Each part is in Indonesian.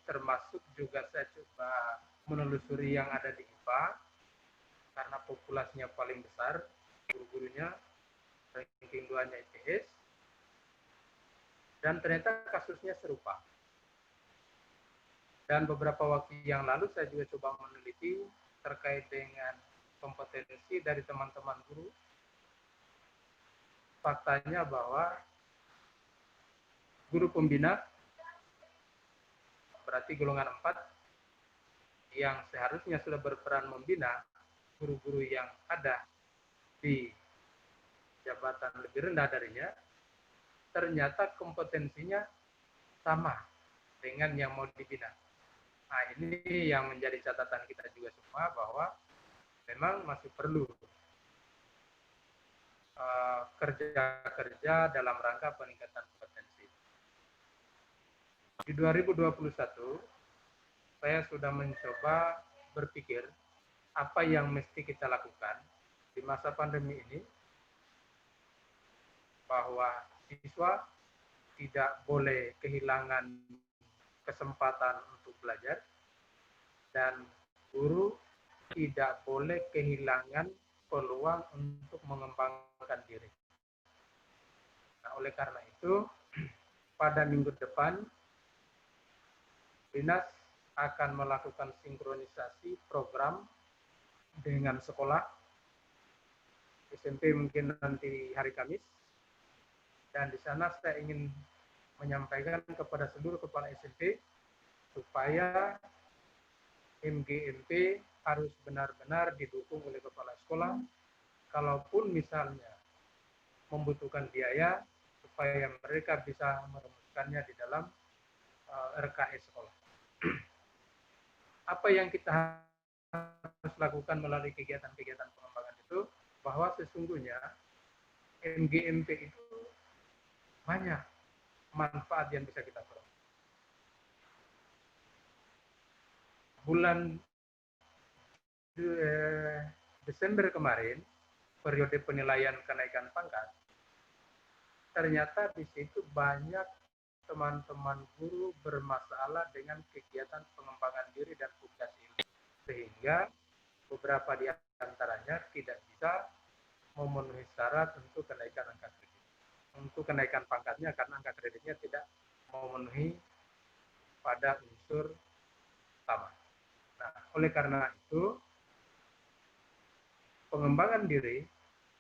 termasuk juga saya coba menelusuri yang ada di IPA, karena populasinya paling besar, guru-gurunya, ranking 2-nya IPS, dan ternyata kasusnya serupa. Dan beberapa waktu yang lalu saya juga coba meneliti terkait dengan kompetensi dari teman-teman guru. Faktanya bahwa guru pembina, berarti golongan 4, yang seharusnya sudah berperan membina guru-guru yang ada di jabatan lebih rendah darinya, ternyata kompetensinya sama dengan yang mau dibina. Nah, ini yang menjadi catatan kita juga semua, bahwa memang masih perlu kerja-kerja dalam rangka peningkatan kompetensi. Di 2021, saya sudah mencoba berpikir apa yang mesti kita lakukan di masa pandemi ini, bahwa siswa tidak boleh kehilangan kesempatan untuk belajar, dan guru tidak boleh kehilangan peluang untuk mengembangkan diri. Nah, oleh karena itu, pada minggu depan, Dinas akan melakukan sinkronisasi program dengan sekolah, SMP mungkin nanti hari Kamis, dan di sana saya ingin menyampaikan kepada seluruh kepala SMP supaya MGMP harus benar-benar didukung oleh kepala sekolah, kalaupun misalnya membutuhkan biaya, supaya mereka bisa merumuskannya di dalam RKS sekolah. Apa yang kita harus lakukan melalui kegiatan-kegiatan pengembangan itu, bahwa sesungguhnya MGMP itu banyak manfaat yang bisa kita peroleh. Bulan Desember kemarin, periode penilaian kenaikan pangkat, ternyata di situ banyak teman-teman guru bermasalah dengan kegiatan pengembangan diri dan publikasi ilmu, sehingga beberapa di antaranya tidak bisa memenuhi syarat untuk kenaikan angka kredit, untuk kenaikan pangkatnya, karena angka kreditnya tidak memenuhi pada unsur utama. Nah, oleh karena itu, pengembangan diri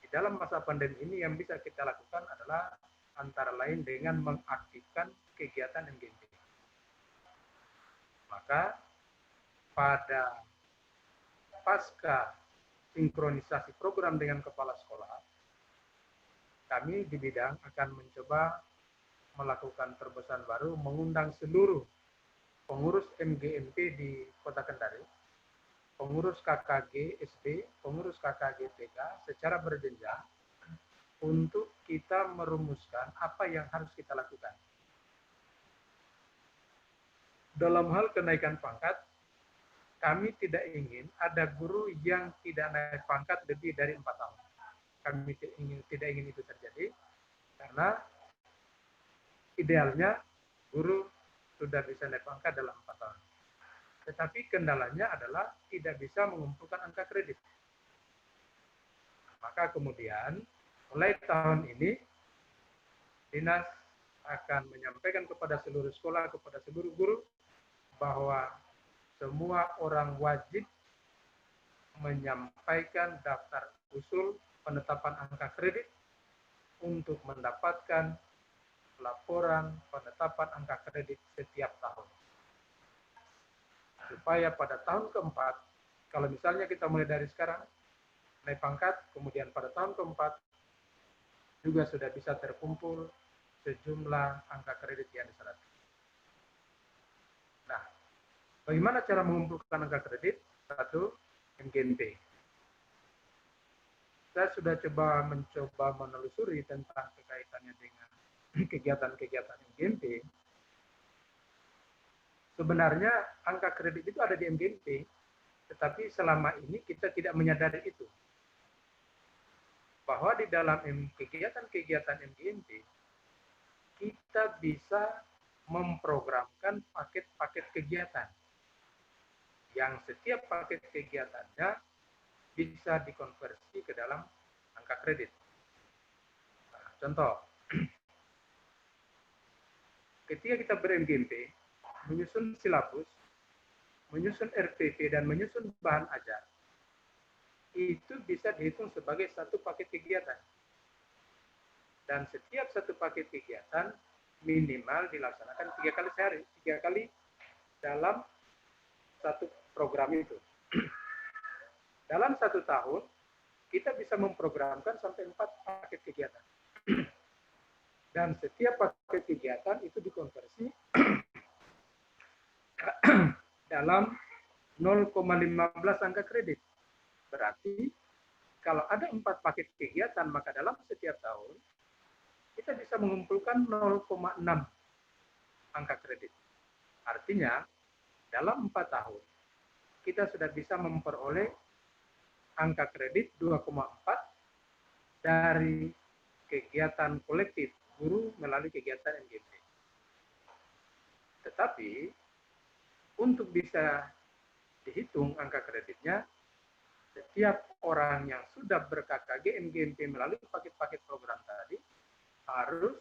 di dalam masa pandemi ini yang bisa kita lakukan adalah antara lain dengan mengaktifkan kegiatan MGMP. Maka pada pasca sinkronisasi program dengan kepala sekolah, kami di bidang akan mencoba melakukan terobosan baru, mengundang seluruh pengurus MGMP di Kota Kendari, pengurus KKG SD, pengurus KKG TK secara berjenjang, untuk kita merumuskan apa yang harus kita lakukan. Dalam hal kenaikan pangkat, kami tidak ingin ada guru yang tidak naik pangkat lebih dari 4 tahun. Kami tidak ingin itu terjadi, karena idealnya guru sudah bisa naik pangkat dalam 4 tahun. Tetapi kendalanya adalah tidak bisa mengumpulkan angka kredit. Maka kemudian, mulai tahun ini, Dinas akan menyampaikan kepada seluruh sekolah, kepada seluruh guru, bahwa semua orang wajib menyampaikan daftar usul penetapan angka kredit untuk mendapatkan laporan penetapan angka kredit setiap tahun. Supaya pada tahun keempat, kalau misalnya kita mulai dari sekarang, naik pangkat, kemudian pada tahun keempat, juga sudah bisa terkumpul sejumlah angka kredit yang disyaratkan. Nah, bagaimana cara mengumpulkan angka kredit? Satu, MGMP. Saya sudah mencoba menelusuri tentang kekaitannya dengan kegiatan-kegiatan MGMP. Sebenarnya angka kredit itu ada di MGMP, tetapi selama ini kita tidak menyadari itu. Bahwa di dalam kegiatan-kegiatan MGMP, kita bisa memprogramkan paket-paket kegiatan yang setiap paket kegiatannya bisa dikonversi ke dalam angka kredit. Nah, contoh, ketika kita ber-MGMP, menyusun silabus, menyusun RPP, dan menyusun bahan ajar, itu bisa dihitung sebagai satu paket kegiatan. Dan setiap satu paket kegiatan minimal dilaksanakan 3 kali sehari, 3 kali dalam satu program itu. Dalam 1 tahun, kita bisa memprogramkan sampai 4 paket kegiatan. Dan setiap paket kegiatan itu dikonversi dalam 0,15 angka kredit. Berarti kalau ada 4 paket kegiatan, maka dalam setiap tahun kita bisa mengumpulkan 0,6 angka kredit. Artinya, dalam 4 tahun, kita sudah bisa memperoleh angka kredit 2,4 dari kegiatan kolektif guru melalui kegiatan MGMP. Tetapi, untuk bisa dihitung angka kreditnya, setiap orang yang sudah ber-KKG MGMP melalui paket-paket program tadi harus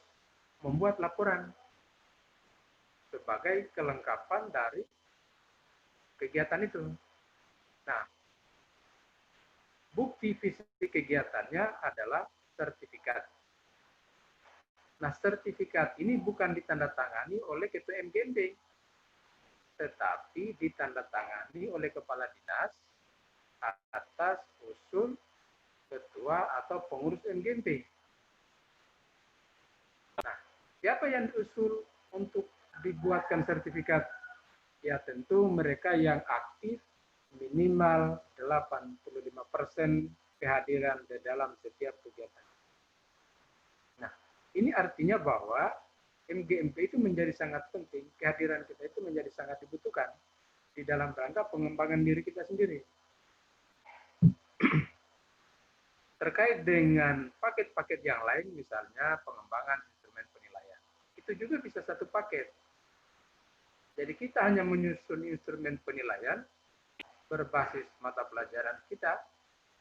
membuat laporan sebagai kelengkapan dari kegiatan itu. Nah, bukti fisik kegiatannya adalah sertifikat. Nah, sertifikat ini bukan ditandatangani oleh ketua MGMP, tetapi ditandatangani oleh kepala dinas atas usul ketua atau pengurus MGMP. Nah, siapa yang diusul untuk dibuatkan sertifikat? Ya tentu mereka yang aktif minimal 85% kehadiran di dalam setiap kegiatan. Nah, ini artinya bahwa MGMP itu menjadi sangat penting, kehadiran kita itu menjadi sangat dibutuhkan di dalam rangka pengembangan diri kita sendiri. Terkait dengan paket-paket yang lain, misalnya pengembangan instrumen penilaian, itu juga bisa satu paket. Jadi kita hanya menyusun instrumen penilaian berbasis mata pelajaran kita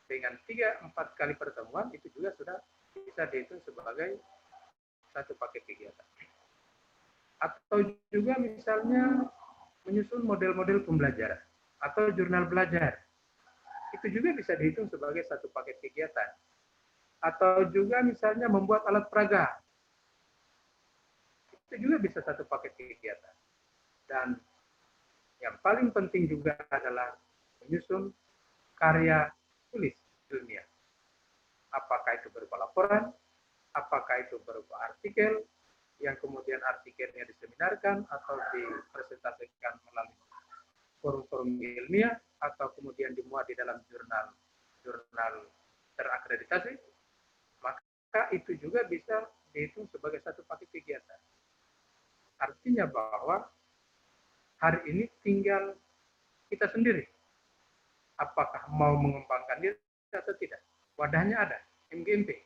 dengan 3-4 kali pertemuan, itu juga sudah bisa dihitung sebagai satu paket kegiatan. Atau juga misalnya menyusun model-model pembelajaran atau jurnal belajar, itu juga bisa dihitung sebagai satu paket kegiatan. Atau juga misalnya membuat alat peraga, itu juga bisa satu paket kegiatan. Dan yang paling penting juga adalah menyusun karya tulis ilmiah. Apakah itu berupa laporan, apakah itu berupa artikel, yang kemudian artikelnya diseminarkan atau dipresentasikan melalui forum-forum ilmiah, atau kemudian dimuat di dalam jurnal terakreditasi, maka itu juga bisa dihitung sebagai satu paket kegiatan. Artinya bahwa hari ini tinggal kita sendiri, apakah mau mengembangkan diri atau tidak. Wadahnya ada, MGMP.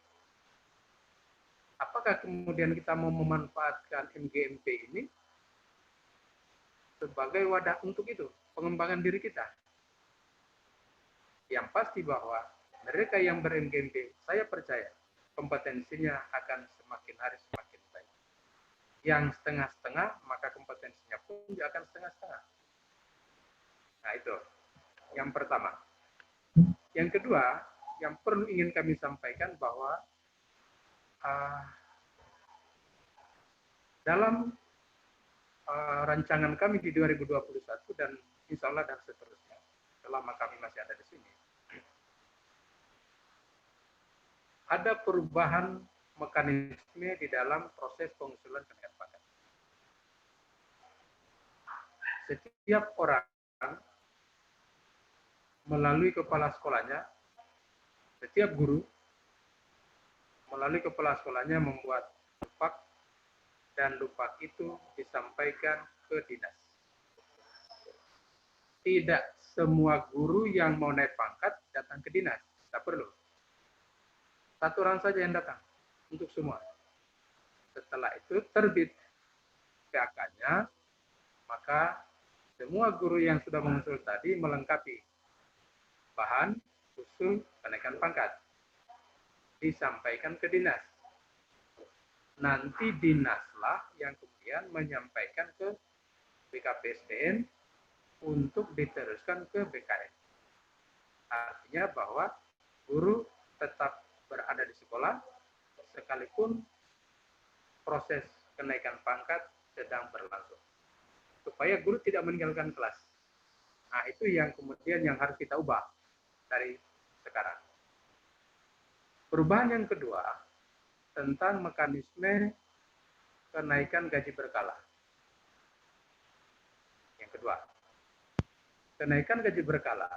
Apakah kemudian kita mau memanfaatkan MGMP ini sebagai wadah untuk itu, pengembangan diri kita? Yang pasti bahwa mereka yang ber-MGMP, saya percaya kompetensinya akan semakin hari semakin baik. Yang setengah-setengah, maka kompetensinya pun juga akan setengah-setengah. Nah, itu yang pertama. Yang kedua, yang perlu ingin kami sampaikan bahwa dalam rancangan kami di 2021 dan insya Allah dan seterusnya, selama kami masih ada di sini, ada perubahan mekanisme di dalam proses pengusulan kenaikan pangkat. Setiap orang melalui kepala sekolahnya, setiap guru melalui kepala sekolahnya membuat lupak, dan lupak itu disampaikan ke dinas. Tidak semua guru yang mau naik pangkat datang ke dinas, tak perlu. Satu orang saja yang datang untuk semua. Setelah itu terbit PAK-nya, maka semua guru yang sudah mengusul tadi melengkapi bahan usul kenaikan pangkat. Disampaikan ke dinas. Nanti dinaslah yang kemudian menyampaikan ke BKPSDM untuk diteruskan ke BKN. Artinya bahwa guru tetap berada di sekolah sekalipun proses kenaikan pangkat sedang berlangsung. Supaya guru tidak meninggalkan kelas. Nah, itu yang kemudian yang harus kita ubah dari sekarang. Perubahan yang kedua tentang mekanisme kenaikan gaji berkala. Yang kedua, kenaikan gaji berkala,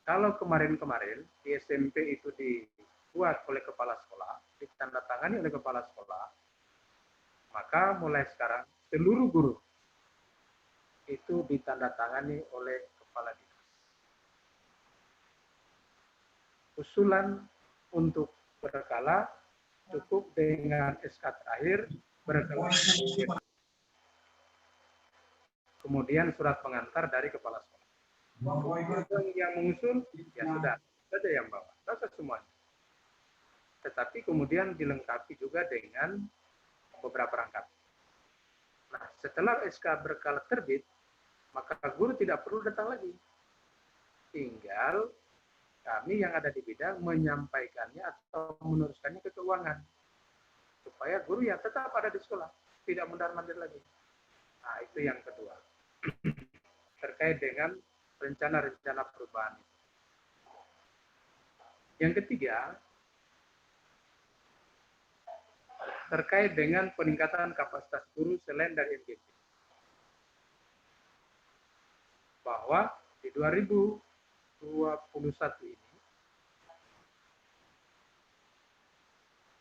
kalau kemarin-kemarin di SMP itu dibuat oleh kepala sekolah, ditandatangani oleh kepala sekolah, maka mulai sekarang seluruh guru itu ditandatangani oleh kepala dinas. Usulan untuk berkala cukup dengan SK terakhir berkala. Kemudian surat pengantar dari kepala sekolah. Yang mengusul, ya sudah, saja yang bawa, rasa semuanya. Tetapi kemudian dilengkapi juga dengan beberapa rangkap. Nah, setelah SK berkala terbit, maka guru tidak perlu datang lagi. Tinggal kami yang ada di bidang menyampaikannya atau meneruskannya ke keuangan. Supaya guru yang tetap ada di sekolah, tidak mundar-mandir lagi. Nah, itu yang kedua. Terkait dengan rencana-rencana perubahan. Yang ketiga, terkait dengan peningkatan kapasitas guru selain dari MGP. Bahwa di 2021 ini,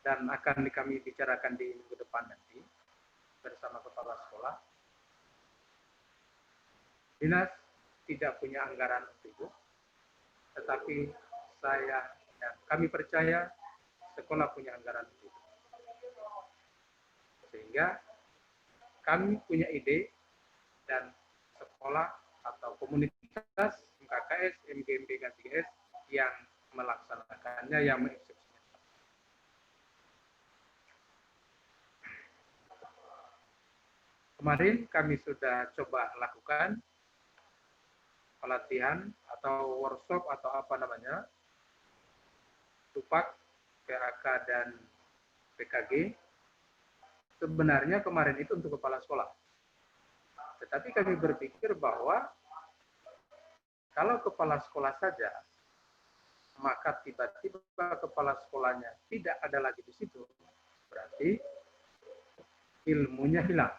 dan akan kami bicarakan di minggu depan nanti, bersama kepala sekolah, dinas tidak punya anggaran untuk itu, tetapi saya dan kami percaya sekolah punya anggaran untuk itu. Sehingga kami punya ide dan sekolah atau komunitas MKKS, MGMB, KTS yang melaksanakannya, yang mengeksekusinya. Kemarin kami sudah coba lakukan pelatihan atau workshop atau apa namanya, TUPAK, PAK, dan PKG. Sebenarnya kemarin itu untuk kepala sekolah. Tetapi kami berpikir bahwa kalau kepala sekolah saja, maka tiba-tiba kepala sekolahnya tidak ada lagi di situ, berarti ilmunya hilang.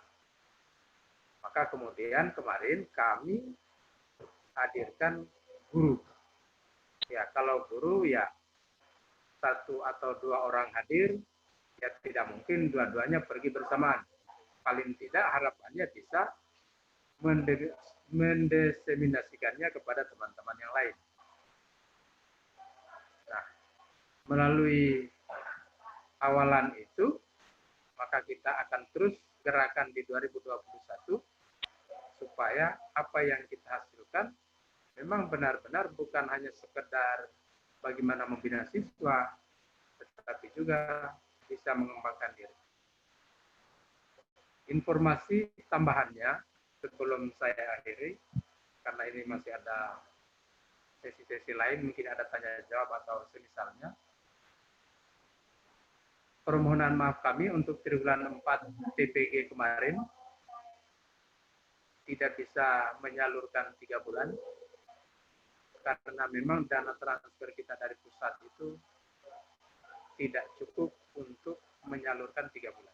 Maka kemudian kemarin kami hadirkan guru. Ya, kalau guru ya 1 atau 2 orang hadir, ya tidak mungkin dua-duanya pergi bersamaan. Paling tidak harapannya bisa mendeseminasikannya kepada teman-teman yang lain. Nah, melalui awalan itu, maka kita akan terus gerakan di 2021 supaya apa yang kita hasilkan memang benar-benar bukan hanya sekedar bagaimana membina siswa, tetapi juga bisa mengembangkan diri. Informasi tambahannya sebelum saya akhiri, karena ini masih ada sesi-sesi lain, mungkin ada tanya jawab atau semisalnya. Permohonan maaf kami untuk triwulan 4 TPG kemarin tidak bisa menyalurkan 3 bulan karena memang dana transfer kita dari pusat itu tidak cukup untuk menyalurkan 3 bulan.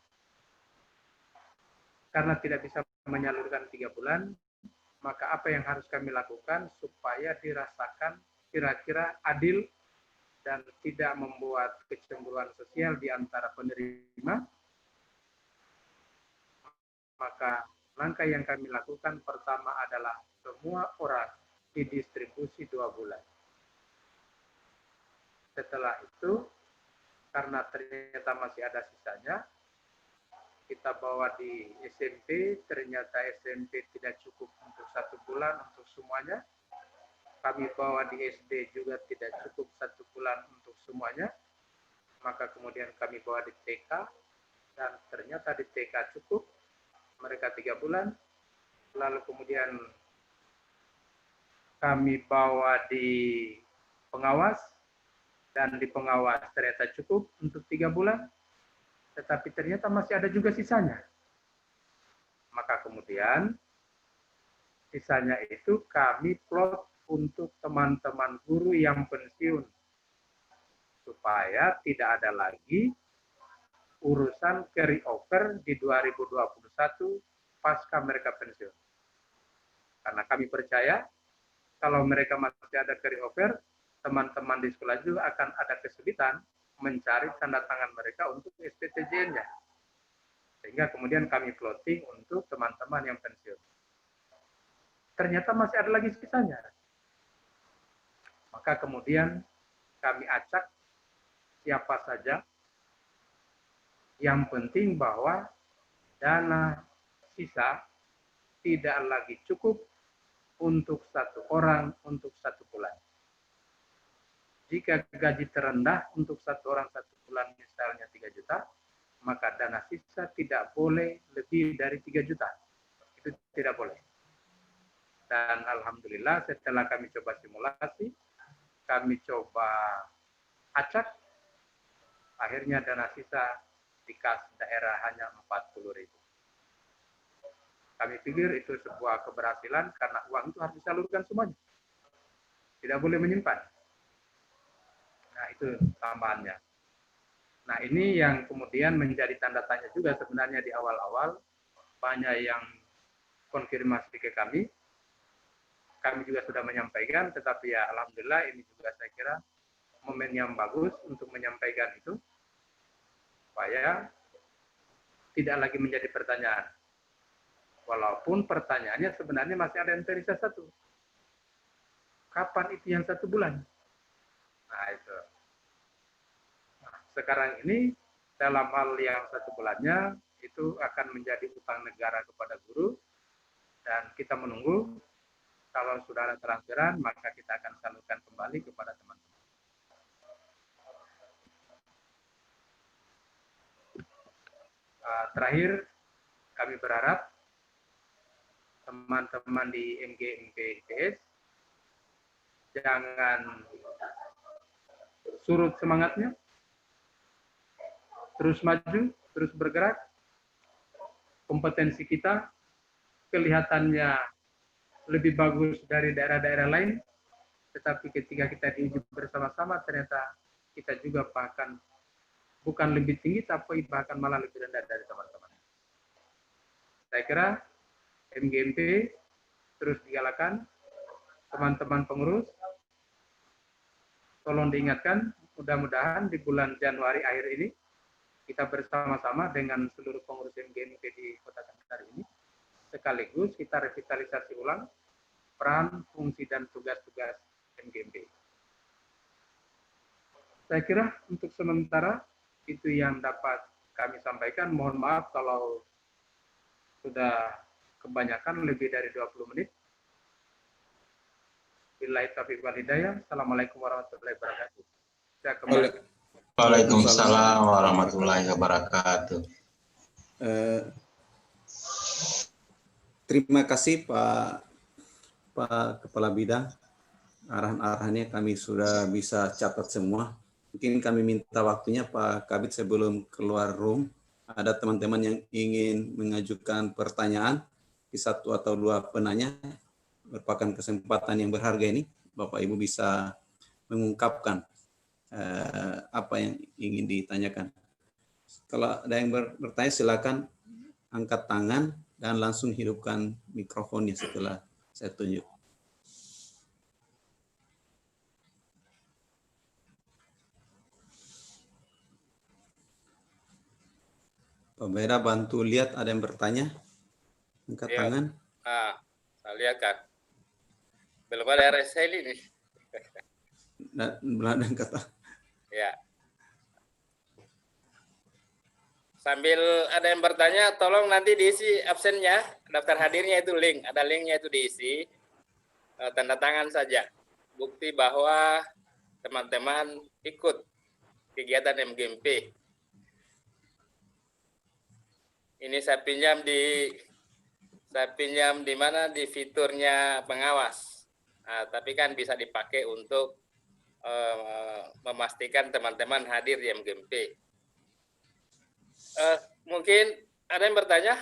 Karena tidak bisa menyalurkan 3 bulan, maka apa yang harus kami lakukan supaya dirasakan kira-kira adil dan tidak membuat kecemburuan sosial di antara penerima, maka langkah yang kami lakukan pertama adalah semua orang didistribusi 2 bulan. Setelah itu, karena ternyata masih ada sisanya, kita bawa di SMP, ternyata SMP tidak cukup untuk 1 bulan untuk semuanya. Kami bawa di SD juga tidak cukup 1 bulan untuk semuanya. Maka kemudian kami bawa di TK, dan ternyata di TK cukup, mereka 3 bulan. Lalu kemudian kami bawa di pengawas, dan di pengawas ternyata cukup untuk 3 bulan, tetapi ternyata masih ada juga sisanya. Maka kemudian sisanya itu kami plot untuk teman-teman guru yang pensiun, supaya tidak ada lagi urusan carry over di 2021 pasca mereka pensiun. Karena kami percaya kalau mereka masih ada carry over, teman-teman di sekolah juga akan ada kesulitan mencari tanda tangan mereka untuk SPTJN-nya. Sehingga kemudian kami plotting untuk teman-teman yang pensiun. Ternyata masih ada lagi sisanya. Maka kemudian kami acak siapa saja, yang penting bahwa dana sisa tidak lagi cukup untuk 1 orang untuk 1 bulan. Jika gaji terendah untuk 1 orang 1 bulan misalnya 3 juta, maka dana sisa tidak boleh lebih dari 3 juta. Itu tidak boleh. Dan alhamdulillah setelah kami coba simulasi, kami coba acak, akhirnya dana sisa di kas daerah hanya 40.000. Kami pikir itu sebuah keberhasilan karena uang itu harus disalurkan semuanya. Tidak boleh menyimpan. Nah, itu tambahannya. Nah, ini yang kemudian menjadi tanda tanya juga sebenarnya di awal-awal. Banyak yang konfirmasi ke kami. Kami juga sudah menyampaikan, tetapi ya alhamdulillah ini juga saya kira momen yang bagus untuk menyampaikan itu, supaya tidak lagi menjadi pertanyaan. Walaupun pertanyaannya sebenarnya masih ada yang tersisa 1. Kapan itu yang 1 bulan? Nah, itu. Nah, sekarang ini dalam hal yang 1 bulannya itu akan menjadi utang negara kepada guru, dan kita menunggu kalau sudah ada transferan maka kita akan salurkan kembali kepada teman-teman. Terakhir, kami berharap teman-teman di MGMP ITS jangan surut semangatnya, terus maju, terus bergerak. Kompetensi kita kelihatannya lebih bagus dari daerah-daerah lain, tetapi ketika kita diuji bersama-sama ternyata kita juga bahkan bukan lebih tinggi, tapi bahkan malah lebih rendah dari teman-teman. Saya kira MGMP terus digalakan, teman-teman pengurus, tolong diingatkan, mudah-mudahan di bulan Januari akhir ini kita bersama-sama dengan seluruh pengurus MGMP di Kota Kendari ini, sekaligus kita revitalisasi ulang peran, fungsi, dan tugas-tugas MGMP. Saya kira untuk sementara itu yang dapat kami sampaikan. Mohon maaf kalau sudah kebanyakan lebih dari 20 menit. Billahi taufiq wal hidayah. Assalamualaikum warahmatullahi wabarakatuh. Saya kembali. Waalaikumsalam warahmatullahi wabarakatuh. Terima kasih Pak Kepala Bidang. Arahan-arahannya kami sudah bisa catat semua. Mungkin kami minta waktunya Pak Kabid sebelum keluar room. Ada teman-teman yang ingin mengajukan pertanyaan di 1 atau 2 penanya. Merupakan kesempatan yang berharga ini. Bapak Ibu bisa mengungkapkan apa yang ingin ditanyakan. Kalau ada yang bertanya silakan angkat tangan dan langsung hidupkan mikrofonnya setelah saya tunjuk. Pak Beda bantu lihat ada yang bertanya. Angkat tangan. Saya lihat kan. Belum ada RSL ini. Belum ada angkat. Ya. Sambil ada yang bertanya, tolong nanti diisi absennya, daftar hadirnya itu link, ada linknya itu diisi, tanda tangan saja, bukti bahwa teman-teman ikut kegiatan MGMP. Ini saya pinjam di mana, di fiturnya pengawas. Nah, tapi kan bisa dipakai untuk memastikan teman-teman hadir di MGMP. Mungkin ada yang bertanya?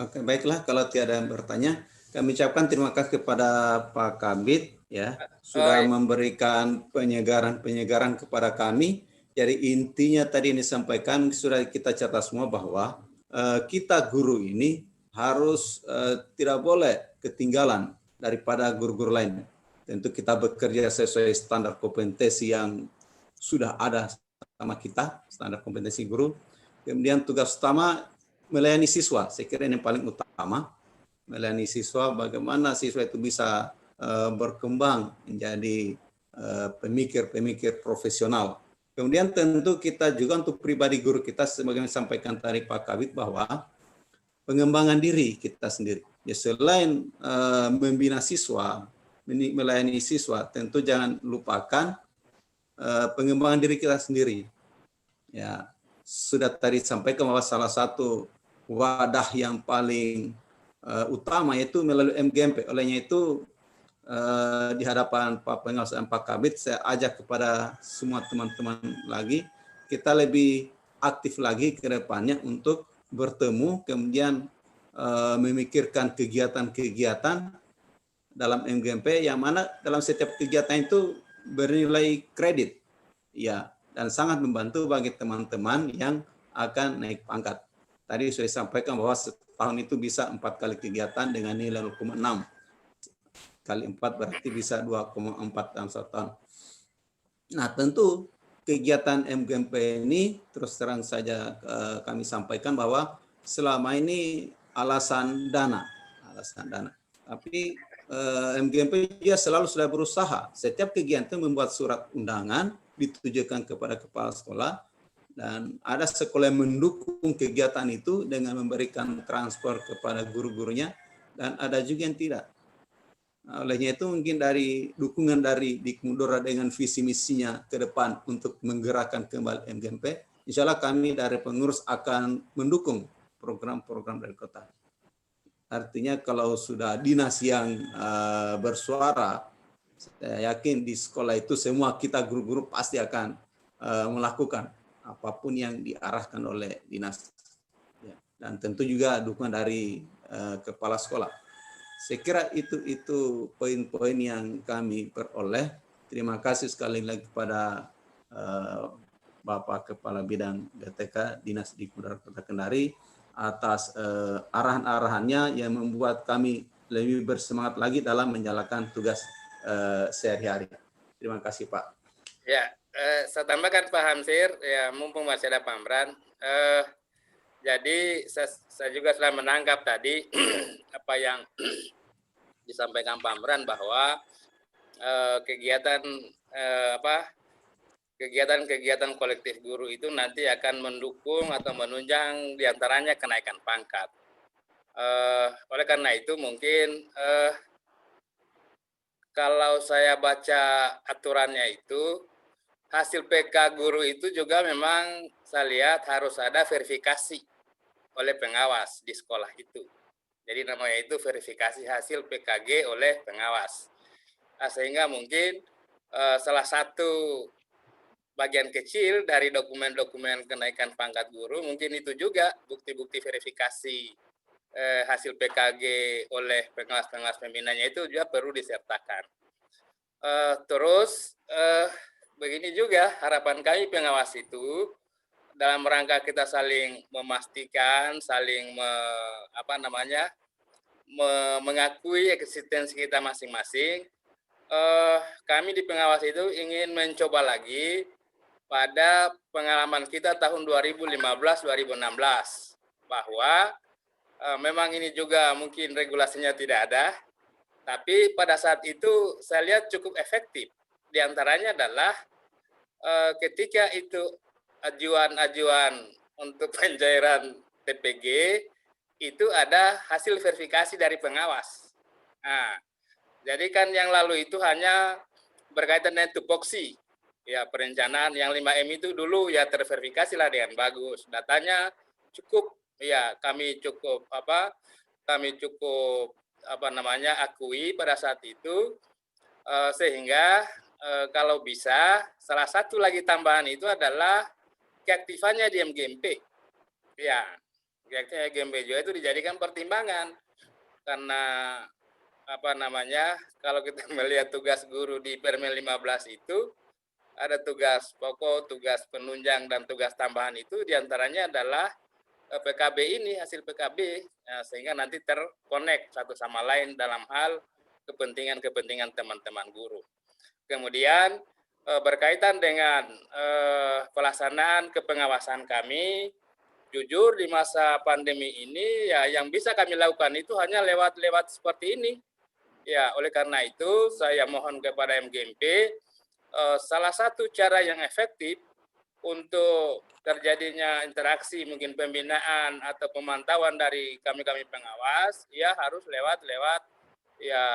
Oke, baiklah kalau tiada yang bertanya, kami ucapkan terima kasih kepada Pak Kabid ya sudah memberikan penyegaran kepada kami. Jadi intinya tadi ini disampaikan sudah kita catat semua bahwa kita guru ini harus tidak boleh ketinggalan daripada guru-guru lain. Tentu kita bekerja sesuai standar kompetensi yang sudah ada sama kita, standar kompetensi guru. Kemudian tugas utama melayani siswa, saya kira ini yang paling utama, melayani siswa, bagaimana siswa itu bisa berkembang menjadi pemikir-pemikir profesional. Kemudian tentu kita juga untuk pribadi guru kita, sebagaimana disampaikan tadi Pak Kabid, bahwa pengembangan diri kita sendiri. Ya, selain membina siswa, melayani siswa, tentu jangan lupakan pengembangan diri kita sendiri. Ya, sudah tadi sampaikan bahwa salah satu wadah yang paling utama yaitu melalui MGMP. Olehnya itu di hadapan Pak Pengawas dan Pak Kabid, saya ajak kepada semua teman-teman lagi, kita lebih aktif lagi ke depannya untuk bertemu, kemudian memikirkan kegiatan-kegiatan dalam MGMP yang mana dalam setiap kegiatan itu bernilai kredit, ya, dan sangat membantu bagi teman-teman yang akan naik pangkat. Tadi sudah disampaikan bahwa setahun itu bisa 4 kali kegiatan dengan nilai 0,6. Kali 4 berarti bisa 2,4 dalam satu tahun. Nah, tentu kegiatan MGMP ini terus terang saja kami sampaikan bahwa selama ini alasan dana. Tapi MGMP juga selalu sudah berusaha. Setiap kegiatan membuat surat undangan ditujukan kepada kepala sekolah, dan ada sekolah yang mendukung kegiatan itu dengan memberikan transfer kepada guru-gurunya, dan ada juga yang tidak. Nah, olehnya itu mungkin dari dukungan dari Dikmudora dengan visi misinya ke depan untuk menggerakkan kembali MGMP, insya Allah kami dari pengurus akan mendukung program-program dari kota. Artinya kalau sudah dinas yang bersuara, saya yakin di sekolah itu semua kita guru-guru pasti akan melakukan apapun yang diarahkan oleh dinas. Ya, dan tentu juga dukungan dari kepala sekolah. Saya kira itu poin-poin yang kami peroleh. Terima kasih sekali lagi kepada Bapak Kepala Bidang BTK Dinas Dikmudora Kota Kendari atas arahan-arahannya yang membuat kami lebih bersemangat lagi dalam menjalankan tugas sehari-hari. Terima kasih Pak. Ya, saya tambahkan Pak Hamsir, ya mumpung masih ada Pak Amran. Jadi saya juga sudah menangkap tadi apa yang disampaikan Pak Amran bahwa kegiatan kolektif guru itu nanti akan mendukung atau menunjang diantaranya kenaikan pangkat. Oleh karena itu mungkin kalau saya baca aturannya itu, hasil PK guru itu juga memang saya lihat harus ada verifikasi oleh pengawas di sekolah itu. Jadi namanya itu verifikasi hasil PKG oleh pengawas. Nah, sehingga mungkin salah satu bagian kecil dari dokumen-dokumen kenaikan pangkat guru mungkin itu juga bukti-bukti verifikasi hasil PKG oleh pengawas-pengawas pembinanya itu juga perlu disertakan. Terus begini juga harapan kami pengawas itu dalam rangka kita saling memastikan, saling mengakui eksistensi kita masing-masing. Kami di pengawas itu ingin mencoba lagi pada pengalaman kita tahun 2015-2016 bahwa memang ini juga mungkin regulasinya tidak ada, tapi pada saat itu saya lihat cukup efektif. Di antaranya adalah ketika itu ajuan-ajuan untuk pencairan TPG itu ada hasil verifikasi dari pengawas. Nah, jadi kan yang lalu itu hanya berkaitan dengan tupoksi, ya perencanaan yang 5M itu dulu ya terverifikasi lah dengan bagus, datanya cukup, ya kami cukup akui pada saat itu, sehingga kalau bisa salah satu lagi tambahan itu adalah keaktifannya di MGMP, ya keaktifannya MGMP juga itu dijadikan pertimbangan karena kalau kita melihat tugas guru di Permen 15 itu ada tugas pokok, tugas penunjang, dan tugas tambahan itu diantaranya adalah PKB ini, hasil PKB, sehingga nanti terkonek satu sama lain dalam hal kepentingan teman-teman guru. Kemudian berkaitan dengan pelaksanaan kepengawasan kami, jujur di masa pandemi ini ya yang bisa kami lakukan itu hanya lewat seperti ini. Ya, oleh karena itu saya mohon kepada MGMP salah satu cara yang efektif untuk terjadinya interaksi mungkin pembinaan atau pemantauan dari kami pengawas ya harus lewat ya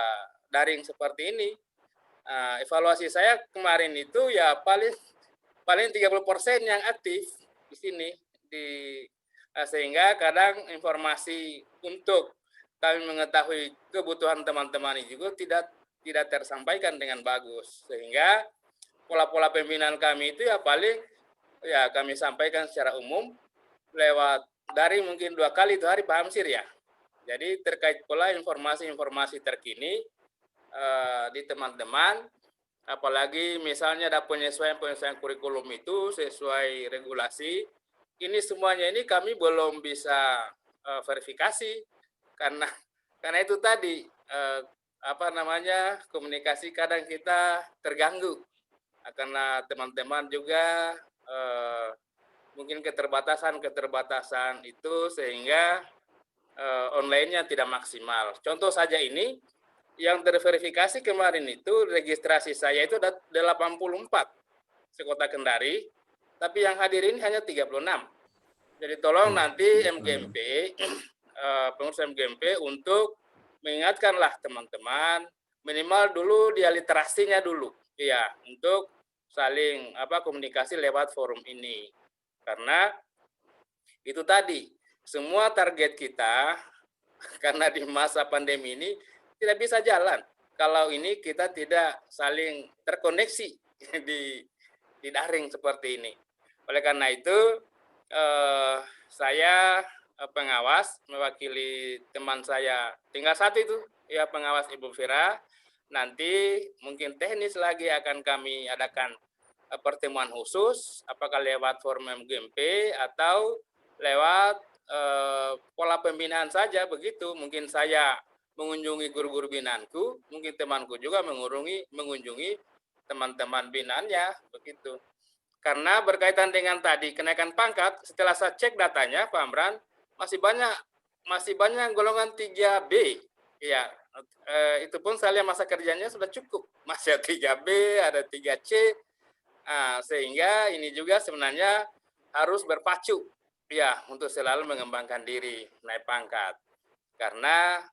daring seperti ini. Evaluasi saya kemarin itu ya paling 30% yang aktif di sini sehingga kadang informasi untuk kami mengetahui kebutuhan teman-teman ini juga tidak tersampaikan dengan bagus, sehingga pola-pola pembinaan kami itu ya paling ya kami sampaikan secara umum lewat dari mungkin 2 kali itu hari Pak Hamsir ya. Jadi terkait pola informasi terkini di teman-teman, apalagi misalnya ada penyesuaian kurikulum itu sesuai regulasi, ini semuanya ini kami belum bisa verifikasi karena itu tadi komunikasi kadang kita terganggu karena teman-teman juga mungkin keterbatasan itu sehingga online-nya tidak maksimal. Contoh saja ini yang terverifikasi kemarin itu registrasi saya itu ada 84 sekota Kendari, tapi yang hadir ini hanya 36. Jadi tolong nanti MGMP pengurus MGMP untuk mengingatkanlah teman-teman minimal dulu dia literasinya dulu ya untuk saling komunikasi lewat forum ini, karena itu tadi semua target kita karena di masa pandemi ini tidak bisa jalan kalau ini kita tidak saling terkoneksi di daring seperti ini. Oleh karena itu saya pengawas mewakili teman saya tinggal satu itu ya pengawas Ibu Fira, nanti mungkin teknis lagi akan kami adakan pertemuan khusus apakah lewat forum MGMP atau lewat pola pembinaan saja begitu. Mungkin saya mengunjungi guru-guru binaanku, mungkin temanku juga mengunjungi teman-teman binaannya begitu. Karena berkaitan dengan tadi kenaikan pangkat, setelah saya cek datanya Pak Amran, masih banyak golongan 3B. Ya, itu pun saya lihat masa kerjanya sudah cukup. Masih ada 3B, ada 3C. Sehingga ini juga sebenarnya harus berpacu ya untuk selalu mengembangkan diri, naik pangkat. Karena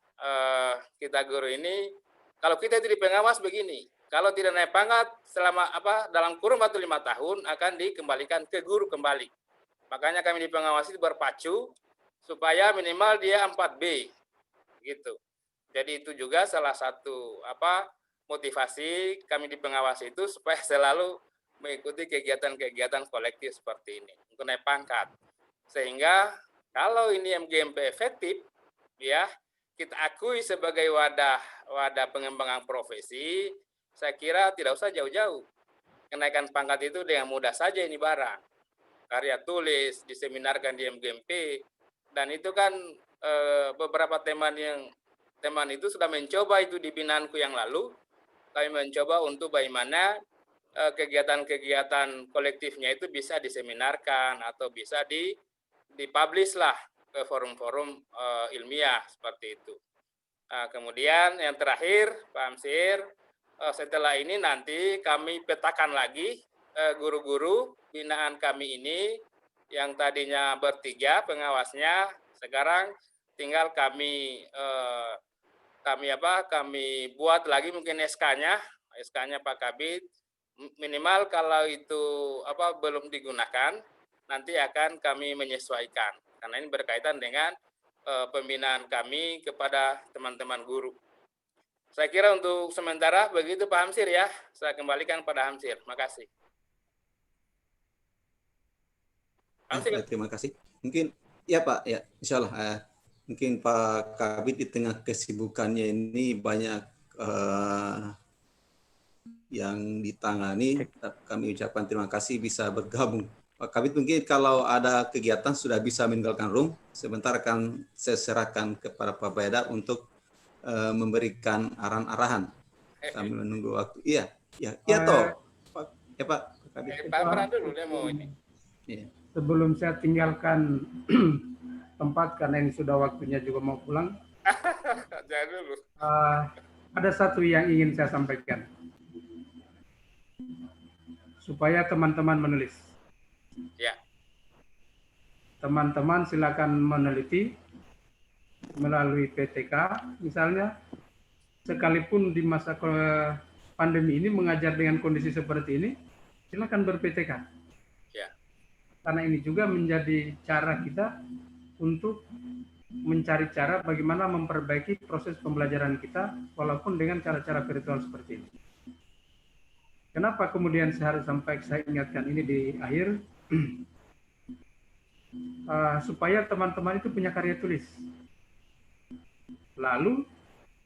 kita guru ini kalau kita jadi pengawas begini, kalau tidak naik pangkat selama dalam kurun waktu 5 tahun akan dikembalikan ke guru kembali. Makanya kami di pengawas itu berpacu supaya minimal dia 4B gitu. Jadi itu juga salah satu motivasi kami di pengawas itu supaya selalu mengikuti kegiatan-kegiatan kolektif seperti ini untuk naik pangkat. Sehingga kalau ini MGMP efektif ya kita akui sebagai wadah pengembangan profesi, saya kira tidak usah jauh-jauh. Kenaikan pangkat itu dengan mudah saja ini barang. Karya tulis, diseminarkan di MGMP, dan itu kan beberapa teman itu sudah mencoba itu di binaanku yang lalu. Kami mencoba untuk bagaimana kegiatan-kegiatan kolektifnya itu bisa diseminarkan atau bisa dipublish lah ke forum-forum ilmiah seperti itu. Kemudian yang terakhir Pak Hamsir, setelah ini nanti kami petakan lagi guru-guru binaan kami ini yang tadinya bertiga pengawasnya, sekarang tinggal kami buat lagi mungkin SK-nya Pak Kabid, minimal kalau itu belum digunakan nanti akan kami menyesuaikan karena ini berkaitan dengan pembinaan kami kepada teman-teman guru. Saya kira untuk sementara begitu Pak Hamsir ya. Saya kembalikan pada Hamsir. Makasih. Hamsir. Terima kasih. Mungkin ya Pak, ya insya Allah. Mungkin Pak Kabid di tengah kesibukannya ini banyak yang ditangani. Kami ucapkan terima kasih bisa bergabung. Pak Kabid mungkin kalau ada kegiatan sudah bisa meninggalkan room. Sebentar akan saya serahkan kepada Pak Baeda untuk memberikan arahan-arahan sambil menunggu waktu. Iya toh. Pak Kabid. Pak Amran dulu dia mau ini. Iya. Sebelum saya tinggalkan tempat karena ini sudah waktunya juga mau pulang. Jangan dulu. Ada satu yang ingin saya sampaikan. Supaya teman-teman menulis. Ya. Teman-teman silakan meneliti melalui PTK misalnya, sekalipun di masa pandemi ini mengajar dengan kondisi seperti ini, silakan ber-PTK. Ya. Karena ini juga menjadi cara kita untuk mencari cara bagaimana memperbaiki proses pembelajaran kita walaupun dengan cara-cara virtual seperti ini. Kenapa kemudian saya ingatkan ini di akhir? Supaya teman-teman itu punya karya tulis. Lalu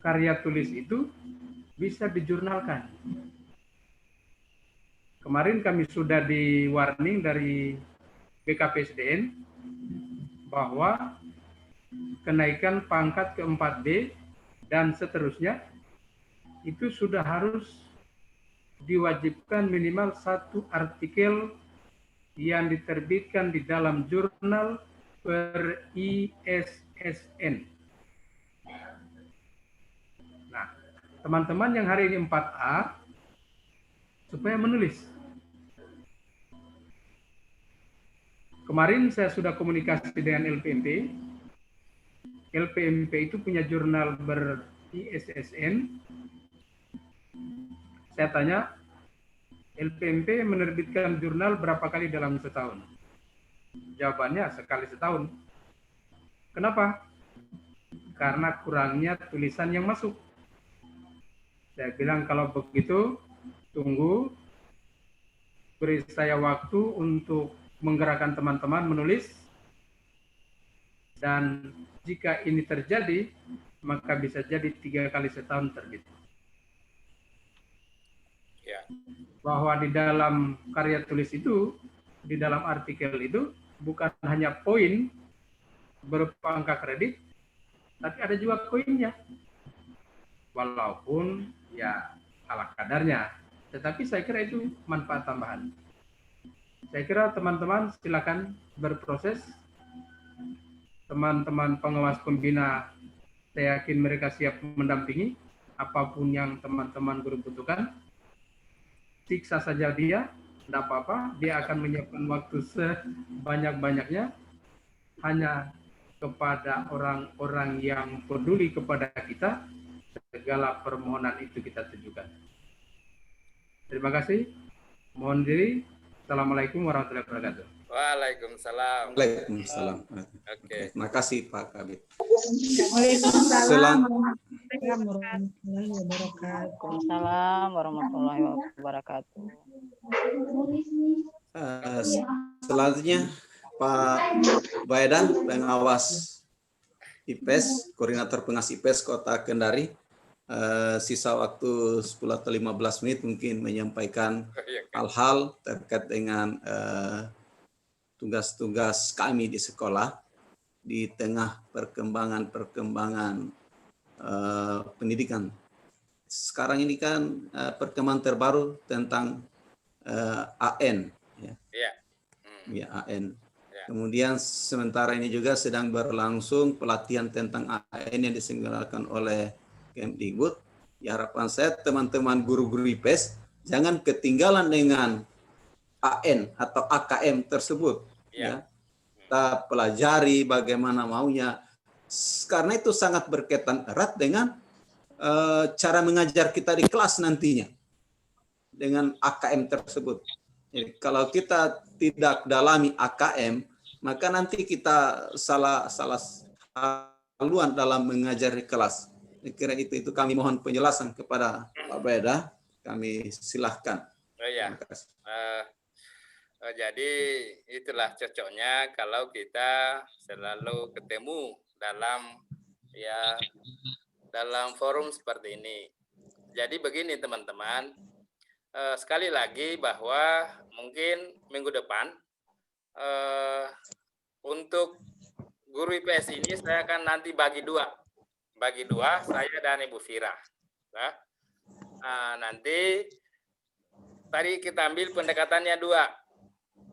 karya tulis itu bisa dijurnalkan. Kemarin kami sudah di warning dari BKPSDN bahwa kenaikan pangkat ke 4D dan seterusnya itu sudah harus diwajibkan minimal 1 artikel yang diterbitkan di dalam jurnal per ISSN. Nah, teman-teman yang hari ini 4A, supaya menulis. Kemarin saya sudah komunikasi dengan LPMP. LPMP itu punya jurnal ber-ISSN. Saya tanya, LPMP menerbitkan jurnal berapa kali dalam setahun? Jawabannya sekali setahun. Kenapa? Karena kurangnya tulisan yang masuk. Saya bilang kalau begitu, tunggu, beri saya waktu untuk menggerakkan teman-teman menulis, dan jika ini terjadi, maka bisa jadi 3 kali setahun terbit. Ya. Bahwa di dalam karya tulis itu, di dalam artikel itu, bukan hanya poin berupa angka kredit, tapi ada juga koinnya. Walaupun ya ala kadarnya, tetapi saya kira itu manfaat tambahan. Saya kira teman-teman silakan berproses. Teman-teman pengawas pembina, saya yakin mereka siap mendampingi apapun yang teman-teman guru butuhkan. Siksa saja dia, tidak apa-apa, dia akan menyiapkan waktu sebanyak-banyaknya hanya kepada orang-orang yang peduli kepada kita, segala permohonan itu kita tujukan. Terima kasih. Mohon diri. Assalamualaikum warahmatullahi wabarakatuh. Waalaikumsalam. Waalaikumsalam. Oke. Terima kasih Pak Kabid. Waalaikumsalam warahmatullahi wabarakatuh. Waalaikumsalam warahmatullahi wabarakatuh. Selanjutnya Pak Baeda, pengawas IPES, koordinator pengawas IPES Kota Kendari. Sisa waktu 10 atau 15 menit mungkin menyampaikan hal-hal terkait dengan tugas-tugas kami di sekolah di tengah perkembangan pendidikan. Sekarang ini kan perkembangan terbaru tentang AN. Ya, AN. Ya. Kemudian sementara ini juga sedang berlangsung pelatihan tentang AN yang diselenggarakan oleh Kemdikbud. Ya, harapan saya teman-teman guru-guru IPES jangan ketinggalan dengan AN atau AKM tersebut. Ya. Kita pelajari bagaimana maunya. Karena itu sangat berkaitan erat dengan cara mengajar kita di kelas nantinya dengan AKM tersebut. Jadi, kalau kita tidak dalami AKM, maka nanti kita salah haluan dalam mengajar di kelas. Saya kira itu kami mohon penjelasan kepada Pak Beda. Kami silahkan. Terima kasih. Jadi itulah cocoknya kalau kita selalu ketemu dalam forum seperti ini. Jadi begini teman-teman, sekali lagi bahwa mungkin minggu depan untuk guru IPS ini saya akan nanti bagi dua saya dan Ibu Fira. Nanti tadi kita ambil pendekatannya dua.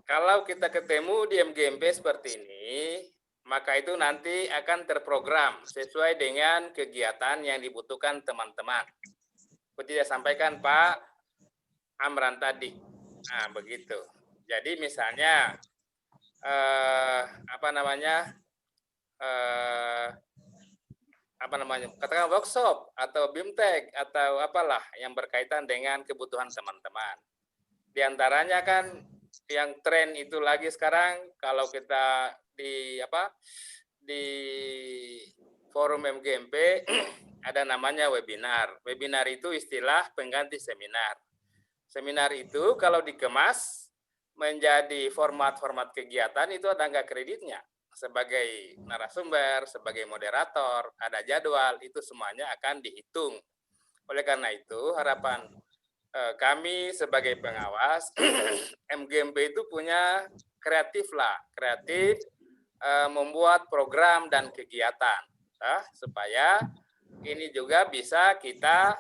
Kalau kita ketemu di MGMP seperti ini, maka itu nanti akan terprogram sesuai dengan kegiatan yang dibutuhkan teman-teman. Seperti yang sampaikan Pak Amran tadi. Nah, begitu. Jadi misalnya katakan workshop atau BIMTEK atau apalah yang berkaitan dengan kebutuhan teman-teman. Di antaranya kan yang tren itu lagi sekarang kalau kita di forum MGMP ada namanya webinar. Webinar itu istilah pengganti seminar. Seminar itu kalau dikemas menjadi format-format kegiatan itu ada nggak kreditnya. Sebagai narasumber, sebagai moderator, ada jadwal, itu semuanya akan dihitung. Oleh karena itu harapan kami sebagai pengawas MGMP itu punya kreatif membuat program dan kegiatan supaya ini juga bisa kita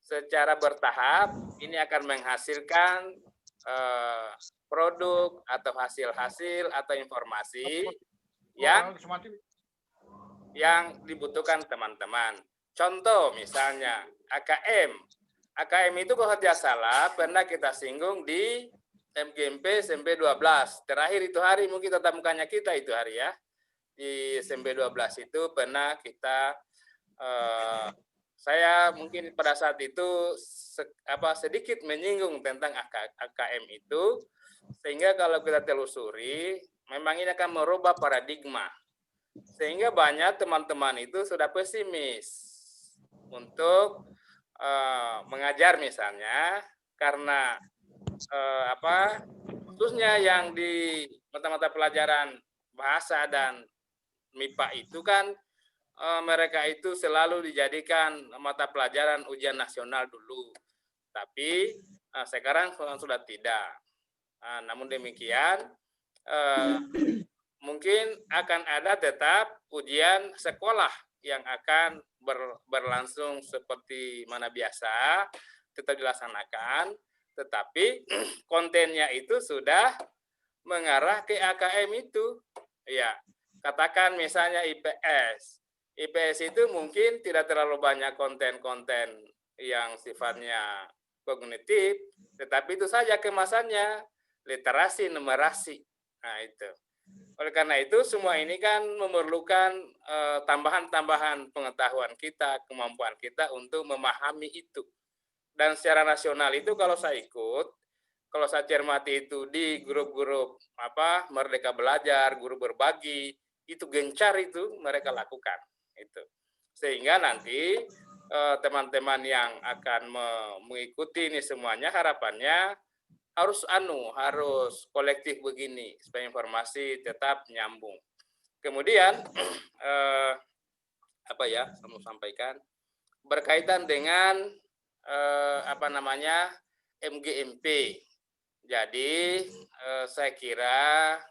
secara bertahap ini akan menghasilkan produk atau hasil-hasil atau informasi yang dibutuhkan teman-teman. Contoh misalnya AKM. AKM itu kalau tidak salah pernah kita singgung di MGMP SMP 12. Terakhir itu hari mungkin tatap mukanya kita itu hari ya. Di SMP 12 itu pernah kita saya mungkin pada saat itu sedikit menyinggung tentang AKM itu sehingga kalau kita telusuri memang ini akan merubah paradigma. Sehingga banyak teman-teman itu sudah pesimis untuk mengajar misalnya karena khususnya yang di mata-mata pelajaran bahasa dan MIPA itu kan mereka itu selalu dijadikan mata pelajaran ujian nasional dulu. Tapi sekarang sudah tidak. Namun demikian mungkin akan ada tetap ujian sekolah yang akan berlangsung seperti mana biasa, tetap dilaksanakan, tetapi kontennya itu sudah mengarah ke AKM itu. Ya, katakan misalnya IPS. IPS itu mungkin tidak terlalu banyak konten-konten yang sifatnya kognitif, tetapi itu saja kemasannya, literasi, numerasi. Nah, itu. Oleh karena itu, semua ini kan memerlukan tambahan-tambahan pengetahuan kita, kemampuan kita untuk memahami itu. Dan secara nasional itu kalau saya ikut, kalau saya cermati itu di grup-grup Merdeka Belajar, guru berbagi, itu gencar itu mereka lakukan. Itu. Sehingga nanti teman-teman yang akan mengikuti ini semuanya harapannya harus kolektif begini supaya informasi tetap nyambung. Kemudian saya mau sampaikan berkaitan dengan MGMP. Jadi saya kira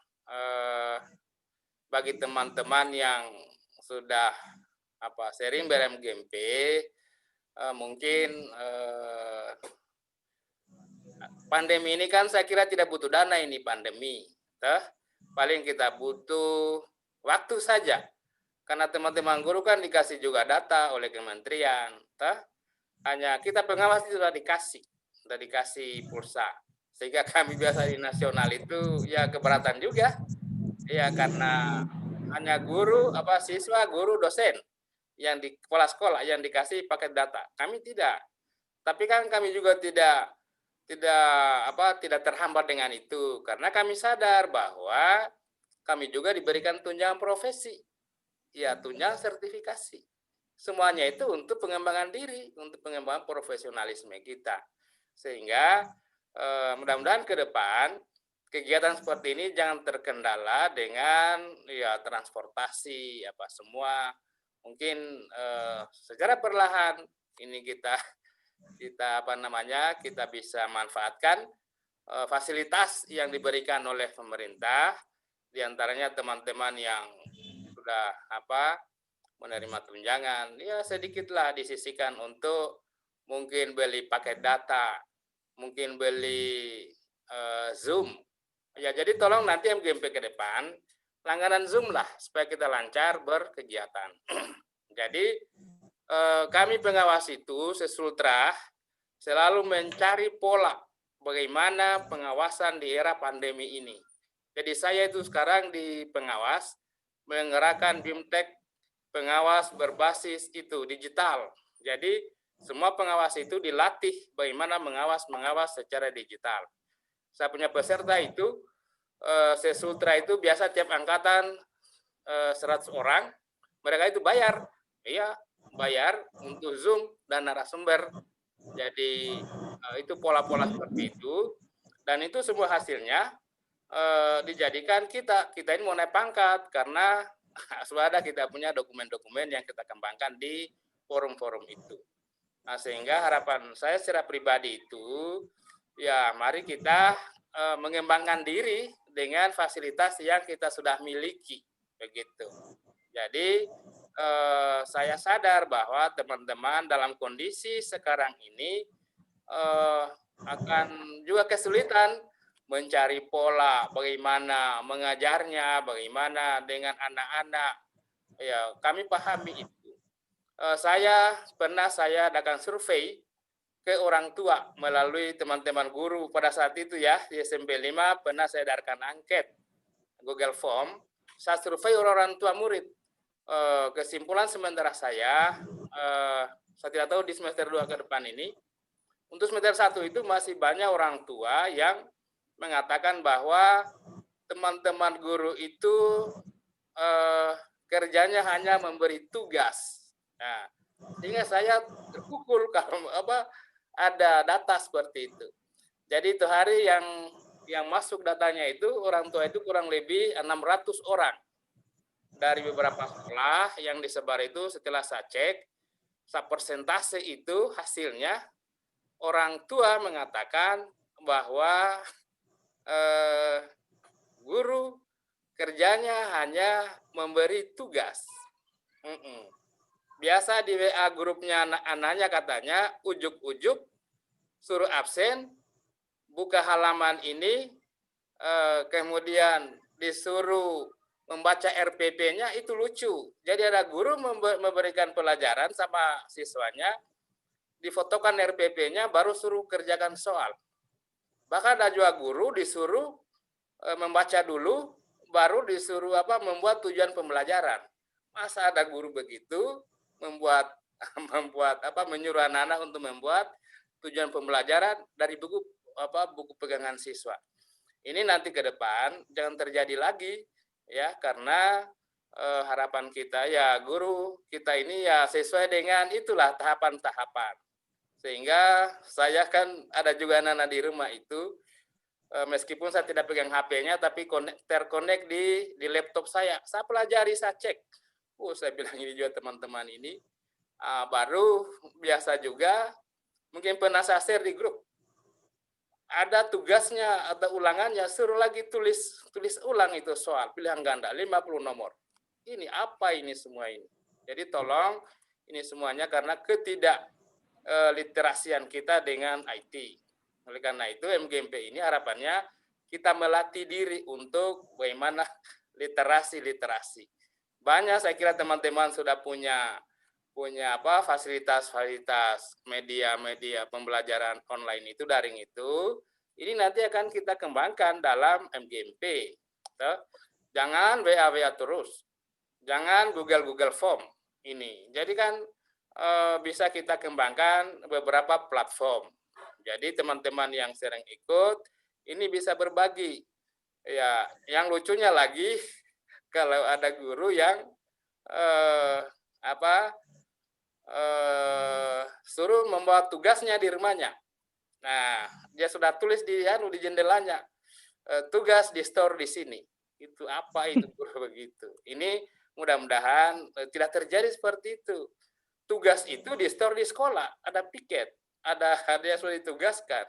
bagi teman-teman yang sudah sering ber-MGMP mungkin pandemi ini kan saya kira tidak butuh dana ini pandemi. Paling kita butuh waktu saja. Karena teman-teman guru kan dikasih juga data oleh kementerian. Hanya kita pengawas itu sudah dikasih. udah dikasih pulsa. Sehingga kami biasa di nasional itu ya keberatan juga. Ya karena hanya guru, siswa, guru, dosen yang di kepala sekolah yang dikasih paket data. Kami tidak. Tapi kan kami juga tidak terhambat dengan itu karena kami sadar bahwa kami juga diberikan tunjangan profesi. Ya, tunjangan sertifikasi. Semuanya itu untuk pengembangan diri, untuk pengembangan profesionalisme kita. Sehingga mudah-mudahan ke depan kegiatan seperti ini jangan terkendala dengan ya transportasi semua mungkin secara perlahan ini kita bisa manfaatkan fasilitas yang diberikan oleh pemerintah, diantaranya teman-teman yang sudah menerima tunjangan, ya sedikitlah disisihkan untuk mungkin beli paket data, mungkin beli Zoom. Ya jadi tolong nanti MGMP ke depan langganan Zoom lah supaya kita lancar berkegiatan. Jadi kami pengawas itu Sesultra selalu mencari pola bagaimana pengawasan di era pandemi ini. Jadi saya itu sekarang di pengawas menggerakkan BIMTEK pengawas berbasis itu digital. Jadi semua pengawas itu dilatih bagaimana mengawas secara digital. Saya punya peserta itu Sesultra itu biasa tiap angkatan 100 orang, mereka itu bayar. Iya, bayar untuk Zoom dan narasumber. Jadi itu pola-pola seperti itu dan itu semua hasilnya dijadikan kita ini mau naik pangkat karena sudah kita punya dokumen-dokumen yang kita kembangkan di forum-forum itu. Nah, sehingga harapan saya secara pribadi itu ya mari kita mengembangkan diri dengan fasilitas yang kita sudah miliki begitu. Jadi saya sadar bahwa teman-teman dalam kondisi sekarang ini akan juga kesulitan mencari pola bagaimana mengajarnya, bagaimana dengan anak-anak. Ya, kami pahami itu. Saya adakan survei ke orang tua melalui teman-teman guru pada saat itu ya di SMP 5 pernah saya edarkan angket Google Form. Saya survei orang tua murid. Kesimpulan sementara saya tidak tahu di semester 2 ke depan ini, untuk semester 1 itu masih banyak orang tua yang mengatakan bahwa teman-teman guru itu kerjanya hanya memberi tugas. Nah, sehingga saya terpukul kalau ada data seperti itu. Jadi itu hari yang masuk datanya itu orang tua itu kurang lebih 600 orang. Dari beberapa sekolah yang disebar itu setelah saya cek, persentase itu hasilnya orang tua mengatakan bahwa guru kerjanya hanya memberi tugas. Biasa di WA grupnya anak-anaknya katanya ujuk-ujuk suruh absen, buka halaman ini, kemudian disuruh membaca RPP-nya itu lucu. Jadi ada guru memberikan pelajaran sama siswanya, difotokan RPP-nya baru suruh kerjakan soal. Bahkan ada juga guru disuruh membaca dulu, baru disuruh membuat tujuan pembelajaran. Masa ada guru begitu menyuruh anak-anak untuk membuat tujuan pembelajaran dari buku pegangan siswa. Ini nanti ke depan jangan terjadi lagi. Ya, karena harapan kita ya guru kita ini ya sesuai dengan itulah tahapan-tahapan. Sehingga saya kan ada juga anak-anak di rumah itu, meskipun saya tidak pegang HP-nya, tapi terkonek di laptop saya. Saya pelajari, saya cek. Saya bilang ini juga teman-teman ini baru biasa juga, mungkin pernah saya share di grup. Ada tugasnya atau ulangannya, suruh lagi tulis ulang itu soal pilihan ganda 50 nomor. Ini apa ini semua ini? Jadi tolong ini semuanya karena literasian kita dengan IT. Oleh karena itu MGMP ini harapannya kita melatih diri untuk bagaimana literasi. Banyak saya kira teman-teman sudah punya punya fasilitas-fasilitas media pembelajaran online itu, daring itu, ini nanti akan kita kembangkan dalam MGMP. Jangan WA terus, jangan Google Form ini. Jadi kan bisa kita kembangkan beberapa platform. Jadi teman-teman yang sering ikut ini bisa berbagi. Ya, yang lucunya lagi kalau ada guru yang suruh membawa tugasnya di rumahnya. Nah, dia sudah tulis di jendelanya, tugas di store di sini. Itu apa itu begitu. Ini mudah-mudahan tidak terjadi seperti itu. Tugas itu di store di sekolah, ada piket, ada dia sudah ditugaskan.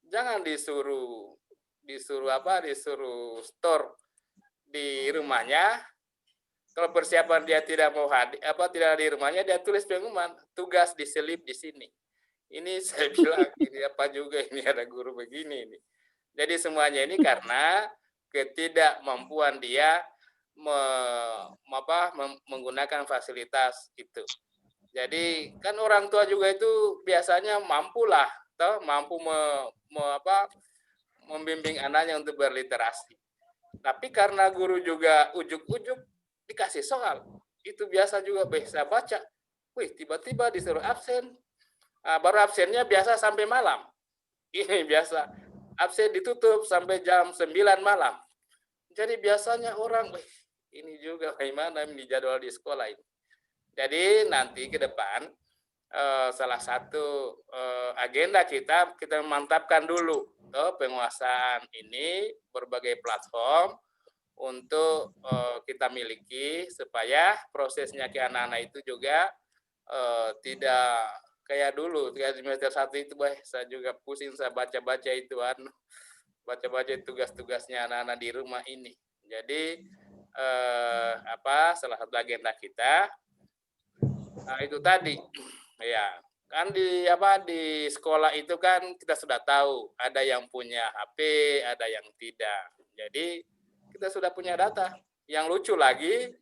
Jangan disuruh store di rumahnya. Kalau persiapan dia tidak mau tidak di rumahnya, dia tulis pengumuman, tugas diselip di sini. Ini saya bilang, ini apa juga ini ada guru begini ini. Jadi semuanya ini karena ketidakmampuan dia menggunakan fasilitas itu. Jadi kan orang tua juga itu biasanya mampulah, mampu membimbing anaknya untuk berliterasi. Tapi karena guru juga ujuk-ujuk dikasih soal, itu biasa juga bisa baca. Wih, tiba-tiba disuruh absen. Baru absennya biasa sampai malam. Ini biasa. Absen ditutup sampai jam 9 malam. Jadi biasanya orang, wih, ini juga bagaimana ini jadwal di sekolah ini. Jadi nanti ke depan, salah satu agenda kita memantapkan dulu penguasaan ini, berbagai platform, untuk kita miliki supaya prosesnya ke anak-anak itu juga tidak kayak dulu, kayak semester 1 itu, saya juga pusing, saya baca-baca itu baca-baca tugas-tugasnya anak-anak di rumah ini. Jadi salah satu agenda kita itu tadi, ya kan di sekolah itu kan kita sudah tahu ada yang punya HP, ada yang tidak. Jadi kita sudah punya data. Yang lucu lagi,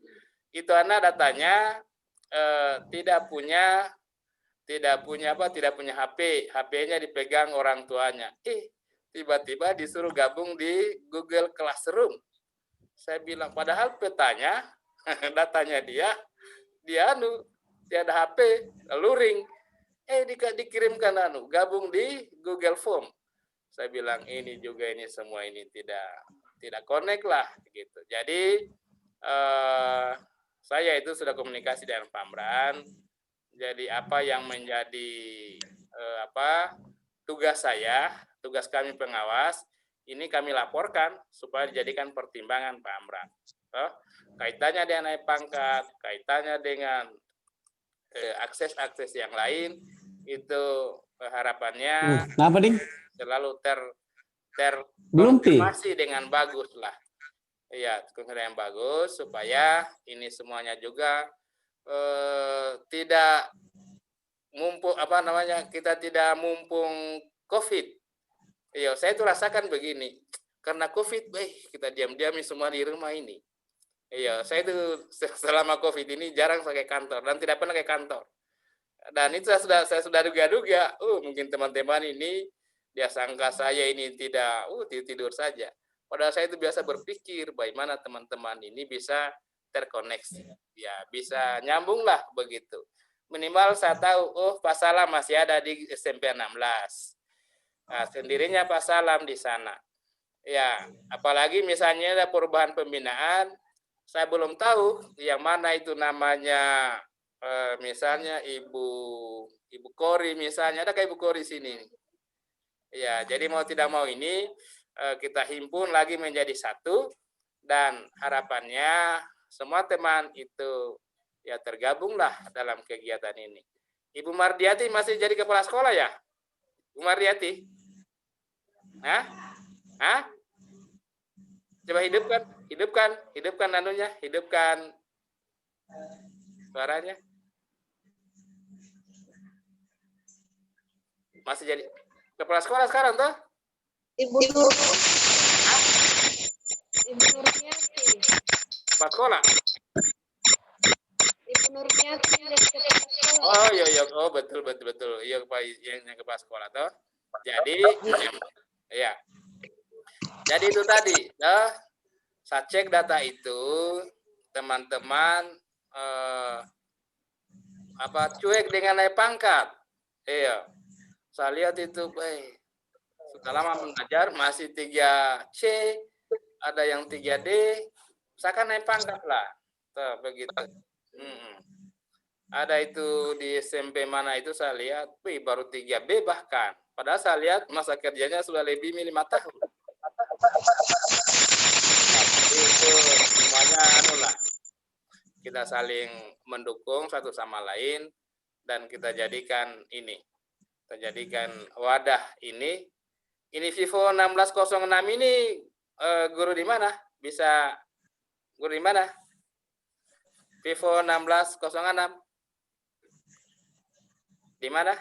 itu anak datanya tidak punya HP, HP-nya dipegang orang tuanya. Tiba-tiba disuruh gabung di Google Classroom. Saya bilang, padahal petanya, datanya dia ada HP, luring. Dikirimkan gabung di Google Form. Saya bilang ini semua ini tidak connect lah gitu. Jadi saya itu sudah komunikasi dengan Pamran. Jadi apa yang menjadi tugas kami pengawas ini kami laporkan supaya dijadikan pertimbangan Pak Amran. Kaitannya dengan naik pangkat, kaitannya dengan akses yang lain, itu harapannya selalu terkonfirmasi dengan bagus lah. Ya, yang bagus supaya ini semuanya juga tidak mumpung kita tidak mumpung COVID. Iya, saya itu rasakan begini. Karena COVID, kita diam-diam semua di rumah ini. Iya, saya itu selama COVID ini jarang pakai kantor dan tidak pernah ke kantor. Dan itu saya sudah duga-duga, mungkin teman-teman ini dia sangka saya ini tidak tidur saja. Padahal saya itu biasa berpikir bagaimana teman-teman ini bisa terkoneksi. Ya, bisa nyambung lah begitu. Minimal saya tahu, Pak Salam masih ada di SMP 16. Nah, sendirinya Pak Salam di sana. Ya, apalagi misalnya ada perubahan pembinaan, saya belum tahu yang mana itu namanya, misalnya Ibu Kori misalnya, ada kayak Ibu Kori sini. Ya, jadi mau tidak mau ini kita himpun lagi menjadi satu dan harapannya semua teman itu ya tergabunglah dalam kegiatan ini. Ibu Mardiati masih jadi kepala sekolah ya? Ibu Mardiati? Hah? Coba hidupkan anunya, hidupkan suaranya. Masih jadi kepala sekolah sekarang toh? Ibu Nurmiati. Kepala sekolah. Ibu Nurmiati jadi kepala sekolah. Oh iya iya, oh betul betul betul. Iya Pak, yang kepala sekolah toh. Jadi ya. Jadi itu tadi, saya cek data itu teman-teman cuek dengan naik pangkat. Iya. Saya lihat itu, sudah lama mengajar masih 3C, ada yang 3D, saya kan naik pangkat lah. Tuh, begitu. Ada itu di SMP mana itu saya lihat, baru 3B bahkan. Padahal saya lihat masa kerjanya sudah lebih 5 tahun. Nah, jadi itu semuanya lah. Kita saling mendukung satu sama lain dan kita jadikan ini. Kita jadikan wadah ini. Ini Vivo 1606 ini guru di mana? Bisa guru di mana? Vivo 1606. Di mana?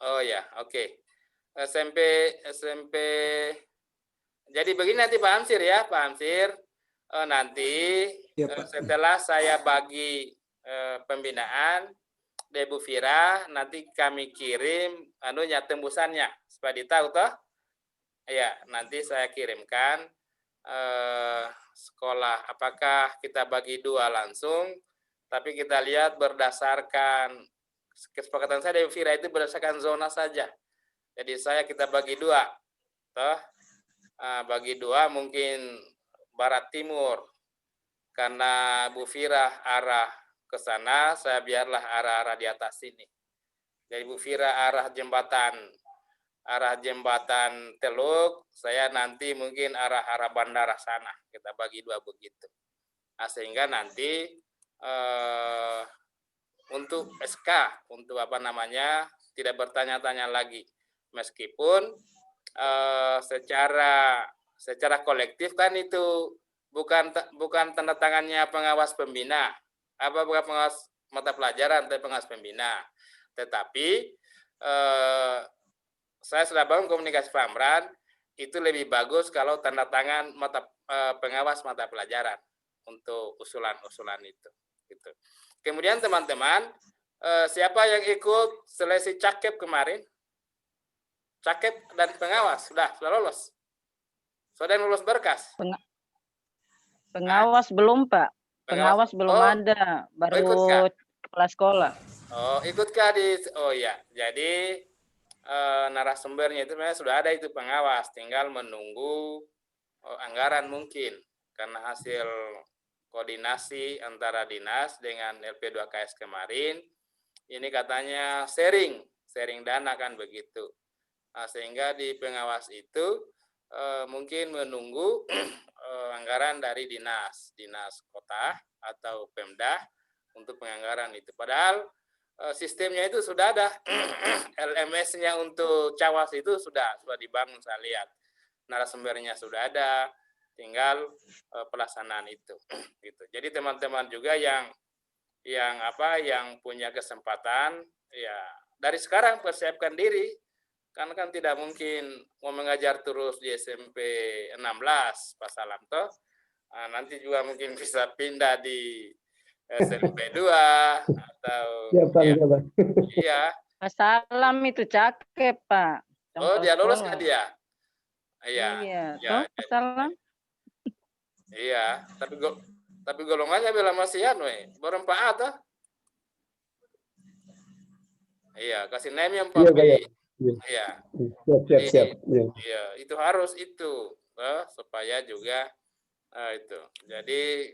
Oh ya, oke. SMP. Jadi begini nanti Pak Amsir ya, Pak Amsir. Nanti Ya, Pak. setelah saya bagi pembinaan dari Bu Fira, nanti kami kirim tembusannya supaya ditahu toh. Ya, nanti saya kirimkan sekolah apakah kita bagi 2 langsung, tapi kita lihat berdasarkan kesepakatan saya dari Fira itu berdasarkan zona saja. Jadi kita bagi 2, toh bagi 2 mungkin barat timur karena Bu Fira arah ke sana, saya biarlah arah-arah di atas sini. Jadi Bu Fira arah jembatan Teluk, saya nanti mungkin arah bandara sana. Kita bagi 2 begitu. Nah, sehingga nanti untuk SK, untuk tidak bertanya-tanya lagi. Meskipun secara kolektif kan itu bukan tanda tangannya pengawas pembina, bukan pengawas mata pelajaran, tapi pengawas pembina. Tetapi saya sudah bangun komunikasi Pak Amran, itu lebih bagus kalau tanda tangan pengawas mata pelajaran untuk usulan-usulan itu. Gitu. Kemudian teman-teman, siapa yang ikut seleksi cakep kemarin? Cakep dan pengawas sudah lolos. Sudah lulus berkas. Pengawas belum, Pak. Pengawas belum ada, baru kepala sekolah. Oh, ikutkah oh ya. Jadi narasumbernya itu memang sudah ada itu pengawas, tinggal menunggu anggaran mungkin karena hasil koordinasi antara dinas dengan LP2KS kemarin ini katanya sharing dana kan begitu. Nah, sehingga di pengawas itu mungkin menunggu anggaran dari dinas kota atau Pemda untuk penganggaran itu. Padahal sistemnya itu sudah ada, LMS-nya untuk Cawas itu sudah dibangun, saya lihat narasumbernya sudah ada, tinggal pelaksanaan itu. Gitu. Jadi teman-teman juga yang punya kesempatan ya dari sekarang persiapkan diri. Kan tidak mungkin mau mengajar terus di SMP 16 Pak Salam toh. Nanti juga mungkin bisa pindah di SMP 2 atau iya. Pak Salam itu cakep, Pak. Oh, dia lolos kan dia? Iya, ya, Pak Salam. Iya, tapi golongannya bela masihan berempat atau? Iya, kasih name yang Pak. Iya. Siap. Iya, itu harus itu supaya juga itu. Jadi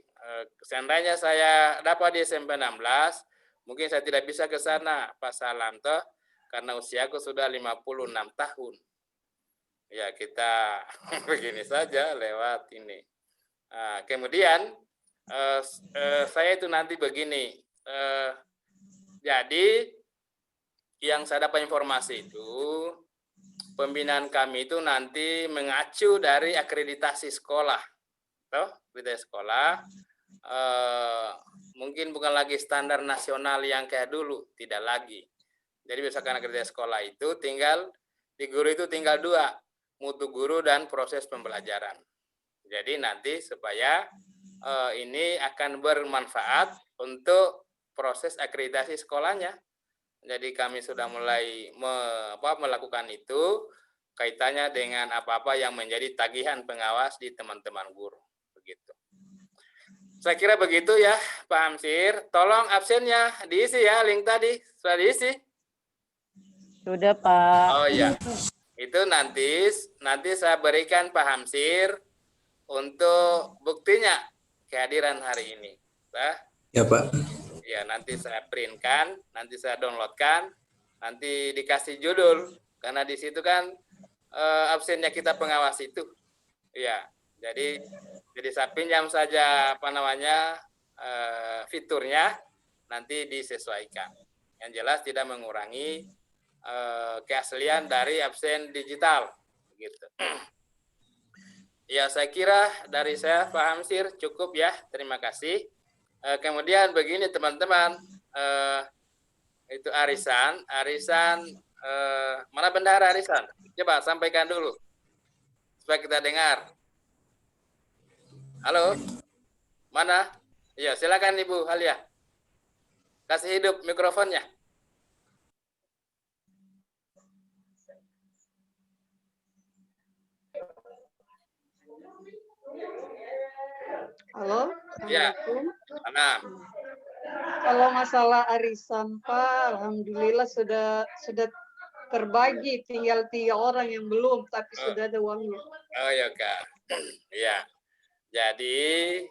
seandainya saya dapat di SMP 16, mungkin saya tidak bisa ke sana Pak Salam toh karena usiaku sudah 56 tahun. Ya, kita begini saja lewat ini. Kemudian saya itu nanti begini. Jadi yang saya dapat informasi itu pembinaan kami itu nanti mengacu dari akreditasi sekolah, akreditasi sekolah mungkin bukan lagi standar nasional yang kayak dulu, tidak lagi. Jadi misalkan akreditasi sekolah itu tinggal di guru itu tinggal 2, mutu guru dan proses pembelajaran. Jadi nanti supaya ini akan bermanfaat untuk proses akreditasi sekolahnya. Jadi kami sudah mulai melakukan itu kaitannya dengan apa-apa yang menjadi tagihan pengawas di teman-teman guru. Begitu. Saya kira begitu ya, Pak Hamsir. Tolong absennya diisi ya, link tadi sudah diisi. Sudah, Pak. Oh iya, itu nanti saya berikan Pak Hamsir untuk buktinya kehadiran hari ini. Ya Pak. Ya, nanti saya printkan, nanti saya downloadkan, nanti dikasih judul, karena di situ kan absennya kita pengawas itu. Ya, jadi saya pinjam saja fiturnya, nanti disesuaikan. Yang jelas tidak mengurangi keaslian dari absen digital, gitu. Ya, saya kira dari saya Pak Hamsir cukup ya. Terima kasih. Kemudian begini teman-teman, itu arisan, mana bendahara arisan? Coba sampaikan dulu supaya kita dengar. Halo, mana? Ya, silakan Ibu Halia. Kasih hidup mikrofonnya. Halo, Ya, Assalamualaikum. mana? Kalau masalah arisan, Pak, alhamdulillah sudah terbagi, tinggal 3 orang yang belum, tapi sudah ada uangnya. Oh ya Kak, ya. Jadi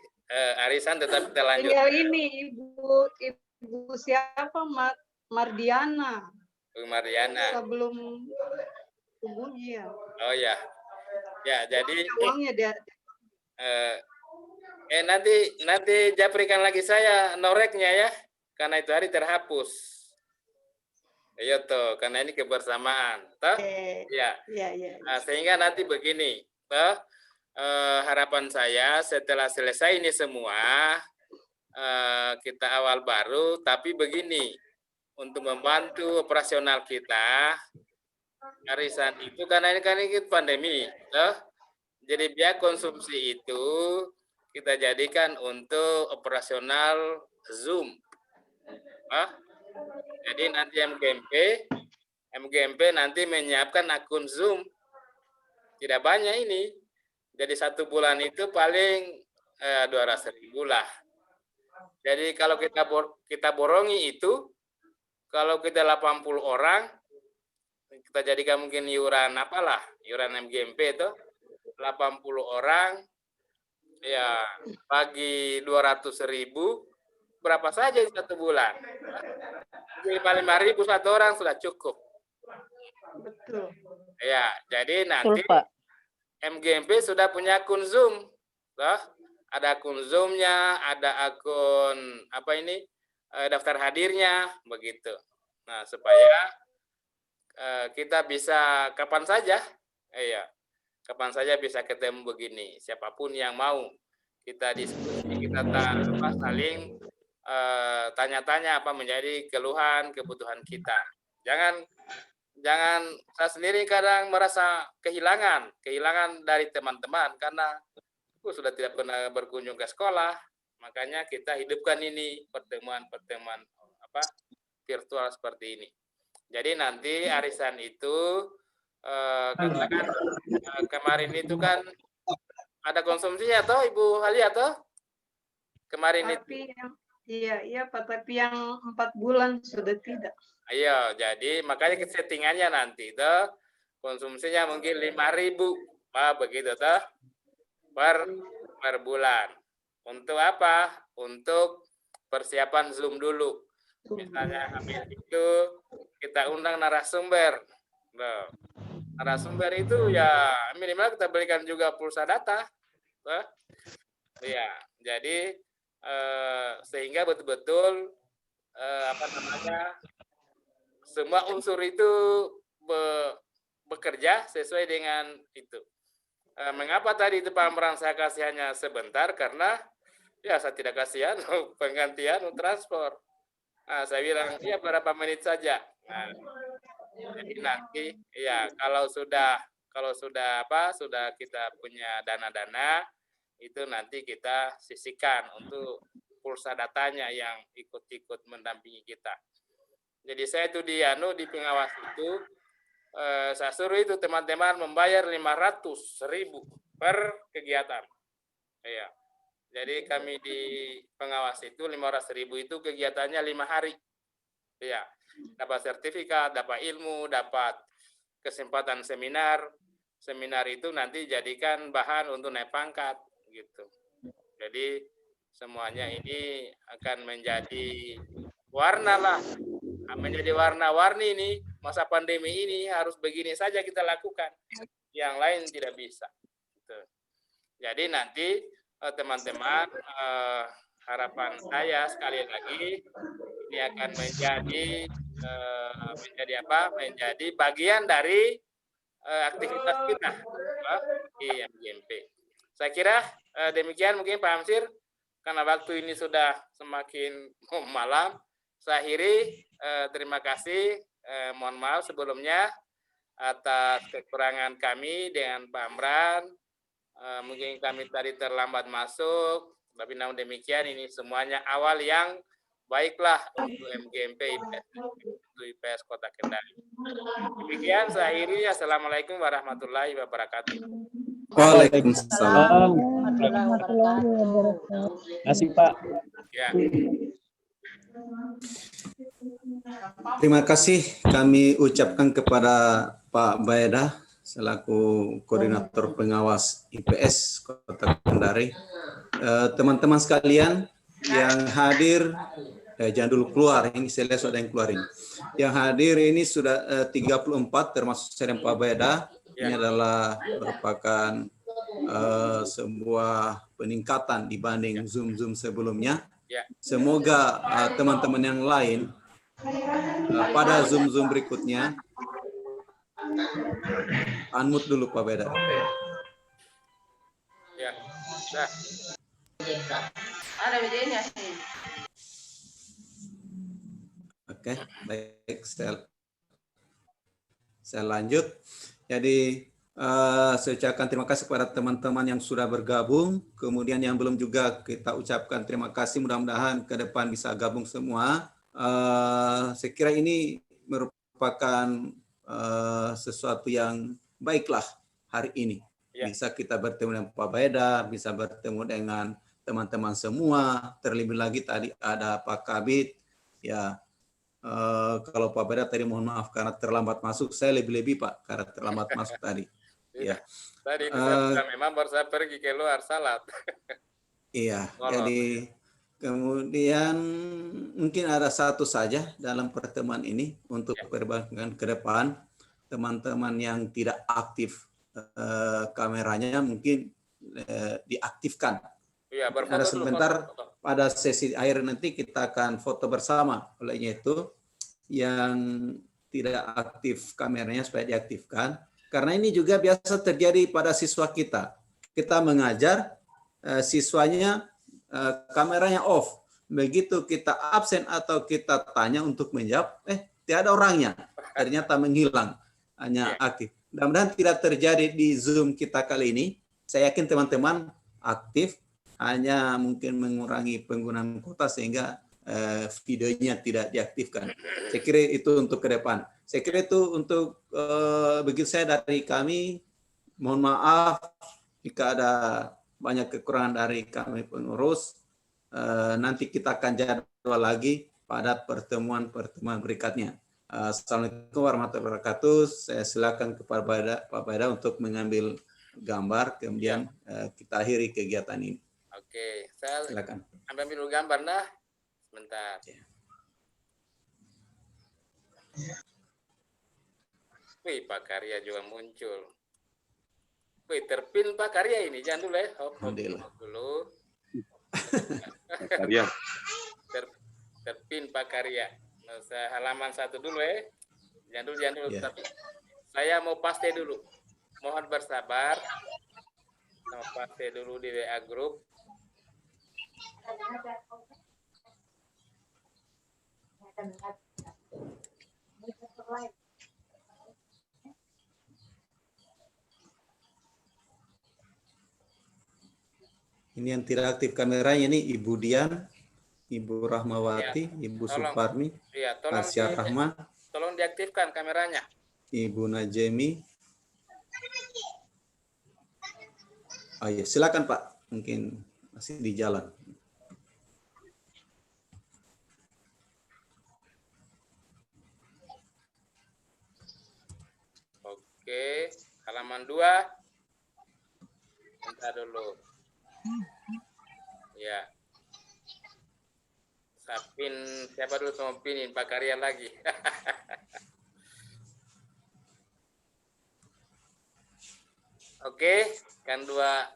arisan tetap kita lanjut. Tinggal ini ibu siapa, Mardiana. Bu Mariana. Sebelum hubungi ya. Oh ya, ya. Jadi Uangnya dia. Nanti japrikan lagi saya noreknya ya, karena itu hari terhapus. Iya tuh, karena ini kebersamaan, toh? Ya. Nah, sehingga nanti begini, toh, harapan saya setelah selesai ini semua, kita awal baru, tapi begini, untuk membantu operasional kita, arisan itu karena ini kan pandemi, toh? Jadi biaya konsumsi itu kita jadikan untuk operasional Zoom. Jadi nanti MGMP nanti menyiapkan akun Zoom. Tidak banyak ini. Jadi 1 bulan itu paling 200.000 lah. Jadi kalau kita borongi itu, kalau kita 80 orang, kita jadikan mungkin iuran MGMP itu, 80 orang, ya bagi 200.000 berapa saja 1 bulan? 55.000 1 orang sudah cukup. Betul. Ya, jadi nanti MGMP sudah punya akun Zoom, loh. Ada akun Zoom-nya, ada akun daftar hadirnya, begitu. Nah, supaya kita bisa kapan saja, kapan saja bisa ketemu begini. Siapapun yang mau kita diskusi, kita saling tanya-tanya apa menjadi keluhan, kebutuhan kita. Jangan saya sendiri kadang merasa kehilangan dari teman-teman karena aku sudah tidak pernah berkunjung ke sekolah. Makanya kita hidupkan ini pertemuan virtual seperti ini. Jadi nanti arisan itu katakan kemarin itu kan ada konsumsinya toh Ibu Halia toh? Kemarin tapi itu. Iya Pak, tapi yang 4 bulan sudah tidak. Ayo, jadi makanya settingannya nanti toh konsumsinya mungkin 5.000 Pak, begitu toh per bulan. Untuk apa? Untuk persiapan Zoom dulu. Misalnya habis itu kita undang narasumber. Loh. Narasumber itu ya minimal kita berikan juga pulsa data. Ya, jadi sehingga betul-betul semua unsur itu bekerja sesuai dengan itu. Mengapa tadi itu Pak Amran saya kasih hanya sebentar? Karena ya saya tidak kasihan penggantian transport. Nah, saya bilang ya berapa menit saja. Nah, jadi nanti ya kalau sudah kita punya dana-dana, itu nanti kita sisihkan untuk pulsa datanya yang ikut-ikut mendampingi kita. Jadi saya itu di pengawas itu saya suruh itu teman-teman membayar 500.000 per kegiatan. Ya. Jadi kami di pengawas itu 500.000 itu kegiatannya 5 hari. Ya. Dapat sertifikat, dapat ilmu, dapat kesempatan seminar. Seminar itu nanti jadikan bahan untuk naik pangkat gitu. Jadi semuanya ini akan menjadi warna lah, menjadi warna-warni ini. Masa pandemi ini harus begini saja kita lakukan, yang lain tidak bisa. Gitu. Jadi nanti teman-teman, harapan saya sekali lagi ini akan menjadi bagian dari aktivitas kita di MGMP. Saya kira demikian mungkin Pak Hamsir, karena waktu ini sudah semakin malam. Saya akhiri, terima kasih, mohon maaf sebelumnya atas kekurangan kami dengan Pak Amran. Mungkin kami tadi terlambat masuk, tapi namun demikian ini semuanya awal yang baiklah untuk MGMP IPS Kota Kendari. Demikian saya akhiri. Assalamualaikum warahmatullahi wabarakatuh. Waalaikumsalam. Terima kasih Pak. Ya. Terima kasih kami ucapkan kepada Pak Baeda selaku koordinator pengawas IPS Kota Kendari. Teman-teman sekalian yang hadir, jangan dulu keluar, ini saya lihat ada yang keluar ini. Yang hadir ini sudah 34 termasuk saya dan Pak Baeda. Ini adalah merupakan sebuah peningkatan dibanding Zoom sebelumnya. Semoga teman-teman yang lain pada Zoom berikutnya unmute dulu Pak Baeda. Ya. Nah. Ada videonya sih. Oke, baik, saya lanjut. Jadi saya ucapkan terima kasih kepada teman-teman yang sudah bergabung. Kemudian yang belum juga kita ucapkan terima kasih. Mudah-mudahan ke depan bisa gabung semua. Saya kira ini merupakan sesuatu yang baiklah hari ini. Bisa kita bertemu dengan Pak Baeda, bisa bertemu dengan teman-teman semua. Terlebih lagi tadi ada Pak Kabit. Ya, kalau Pak Baeda tadi mohon maaf karena terlambat masuk. Saya lebih-lebih Pak karena terlambat masuk tadi. Ya. Tadi saya memang baru saya pergi keluar salat. Iya, jadi kemudian mungkin ada satu saja dalam pertemuan ini untuk perbaikan ke depan. Teman-teman yang tidak aktif kameranya mungkin diaktifkan. Iya, ada sebentar pada sesi akhir nanti kita akan foto bersama. Olehnya itu yang tidak aktif kameranya supaya diaktifkan. Karena ini juga biasa terjadi pada siswa kita. Kita mengajar, siswanya kameranya off. Begitu kita absen atau kita tanya untuk menjawab, tidak ada orangnya. Ternyata menghilang, hanya aktif. Mudah-mudahan tidak terjadi di Zoom kita kali ini. Saya yakin teman-teman aktif, hanya mungkin mengurangi penggunaan kuota sehingga videonya tidak diaktifkan. Saya kira itu untuk ke depan. Saya kira itu untuk begitu saya dari kami. Mohon maaf jika ada banyak kekurangan dari kami pengurus. Nanti kita akan jadwal lagi pada pertemuan-pertemuan berikutnya. Assalamualaikum warahmatullahi wabarakatuh. Saya silakan kepada Pak Baeda untuk mengambil gambar, kemudian kita akhiri kegiatan ini. Oke, saya silakan. Ambil dulu gambar nah. Sebentar. Wih, Pak Karya juga muncul. Wih, terpin Pak Karya ini. Jangan dulu ya. Hop dulu. Karya. Terpin Pak Karya. Saya halaman 1 dulu ya. Jangan dulu. Yeah. Tapi saya mau paste dulu. Mohon bersabar. Mau paste dulu di WA Group. Ini yang tidak aktif kameranya ini Ibu Dian, Ibu Rahmawati, Ibu Tolong. Suparmi, Iya, tolong Asia Rahma, tolong diaktifkan kameranya. Ibu Najemi. Oh ya, silakan Pak. Mungkin masih di jalan. Oke, halaman 2. Bentar dulu. Ya. Sapin, siapa dulu sama pinin Pak Karya lagi. Oke, kan dua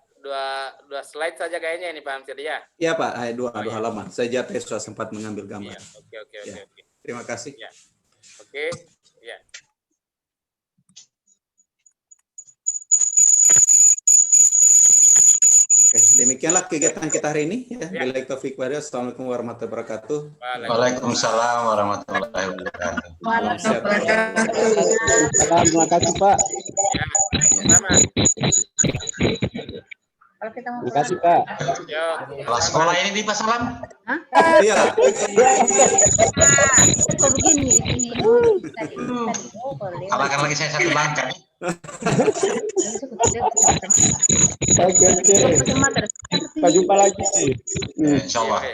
slide saja kayaknya ini Pak Hamsir ya. Iya Pak, dua iya. halaman. Saya sudah sempat mengambil gambar. Iya, oke. Ya. Terima kasih. Ya. Oke, ya. Oke, demikianlah kegiatan kita hari ini. Ya. Billahi taufiq wal hidayah. Assalamualaikum warahmatullahi wabarakatuh. Waalaikumsalam warahmatullahi wabarakatuh. Terima kasih Pak. Ya, sama. Terima kasih Pak. Yo, Kelas sekolah ini di Pak Salam? Iya. Kalahkan lagi saya satu langkah. Oke. Kita jumpa lagi. Insya Allah.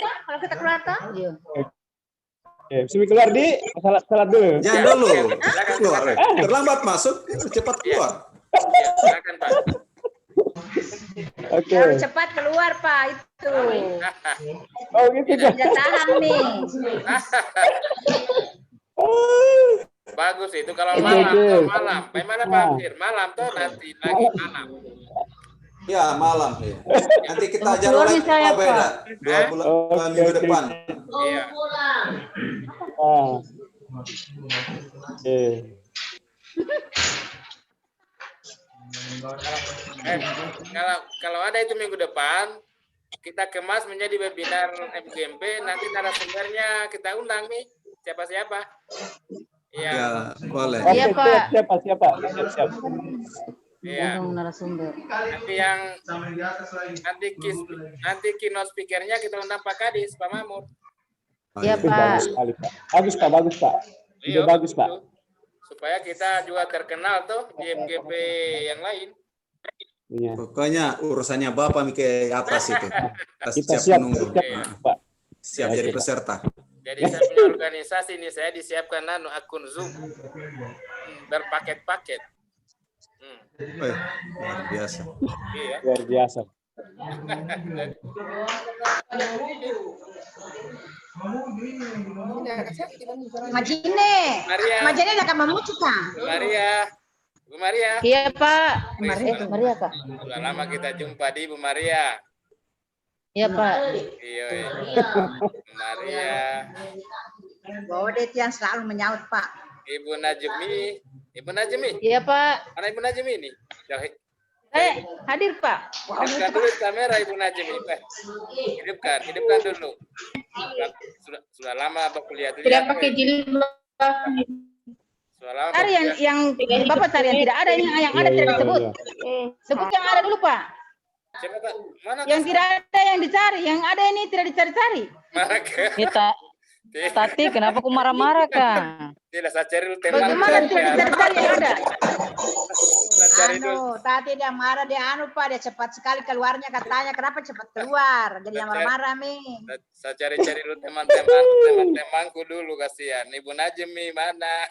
Kalau kita keluar toh? Semi keluar di salat dulu. Jangan dulu. Keluar. Terlambat masuk, cepat keluar. ya, silakan Pak. Oke. Harus cepat keluar Pak itu. Oh gitu. Tidak tahan nih. Bagus itu kalau malam. Bagaimana Pak Hamsir? Malam tuh nanti lagi malam. Ya, malam. Ya. Nanti kita ajar lagi saya, beda. 2 bulan minggu depan. Iya. Oke. Kalau ada itu minggu depan, kita kemas menjadi webinar FGMP, nanti narasumbernya kita undang nih. Siapa-siapa? Iya. Ya, boleh. Iya, Pak. Siapa? Siap. Iya. Narasumber. Nanti keynote speakernya kita undang Pak Kadis, Pak Mamur. Iya, Pak. Bagus sekali Pak. Bagus Pak. Ide bagus Pak. Supaya kita juga terkenal tuh di FGP yang lain. Iya. Pokoknya urusannya Bapak ke atas itu. Kita siap menunggu. Pak. Siap jadi peserta. Jadi saya punya organisasi ini, saya disiapkan akun Zoom berpaket-paket. Luar biasa. Iya. Luar biasa. Majine. Maria. Majine nak memuji Kak. Bu Maria. Iya, Pak. Maria Kak. Sudah lama kita jumpa di Bu Maria. Iya, Pak. Iya. Bu Maria. Bahwa dia yang selalu menyaut Pak. Ibu Najmi. Iya, Pak. Mana Ibu Najmi ini? Hadir, Pak. Hidupkan dulu kamera Ibu Najmi. Hidupkan dulu. Sudah lama Bapak kuliah itu. Tidak pakai jilbab. Sudah lama. Cari yang Bapak cari yang tidak ada, yang ada tidak disebut. Sebut yang ada dulu, Pak. Siapa Pak? Mana? Yang tidak ada yang dicari, yang ada ini tidak dicari-cari. Kita Tati, kenapa aku marah-marah, Kang? Tidak, saya cari dulu teman. Bagaimana tidak dicari yang ada? Tadi dia marah, dia Pak, dia cepat sekali keluarnya katanya. Kenapa cepat keluar? Jadi yang marah-marah nih. Saya cari-cari dulu teman-temanku dulu, kasihan. Ibu Najmi mana?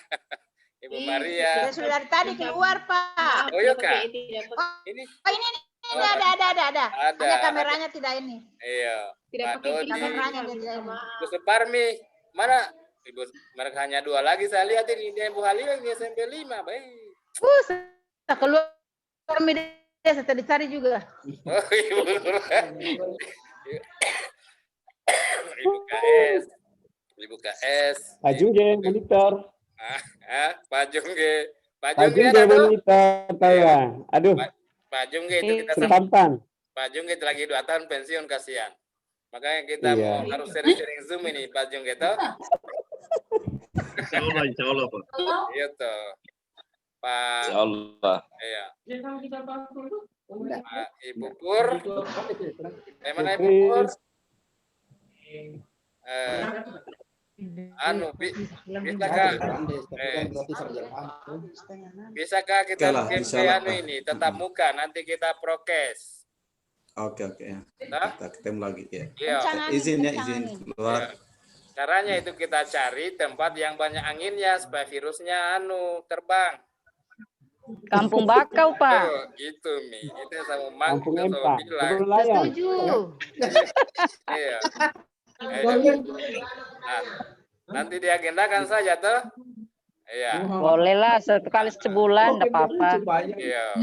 Ibu Maria. Sudah dari tadi keluar, Pak. Oh iya, Kak. Ini. Ini ada. Hanya kameranya tidak ini. Iya. Tidak pakai kameranya tidak ini. Ibu Suparmi, mana? Ibu, mereka hanya 2 lagi saya lihat ini. Dia Ibu Halil di SMP 5, baik. Saya keluar media, saya dicari juga. Oh, Ibu KS. Pak Jungge monitor. Pak Jungge monitor saya. Aduh. Pak Jungge itu kita tampan. Pak Jungge itu lagi 2 tahun pensiun, kasihan. Makanya kita harus sering-sering Zoom ini Pak Jungge toh. Insya Allah Pak. Iya toh. Pak. Insya Allah. Iya. Ibu Pur. Mana Ibu Pur? Bisakah kita bikin kayak ini tetap muka, nanti kita prokes. Oke. Ya. Kita ketemu lagi ya. Izin keluar. Caranya itu kita cari tempat yang banyak anginnya supaya virusnya terbang. Kampung Bakau, Pak. Gitu nih. Itu sama Mang Kampung juga Empa. bilang. Setuju. Iya. Nanti diagendakan saja tuh. Iya. Boleh lah, sekali sebulan, enggak apa-apa. Iya.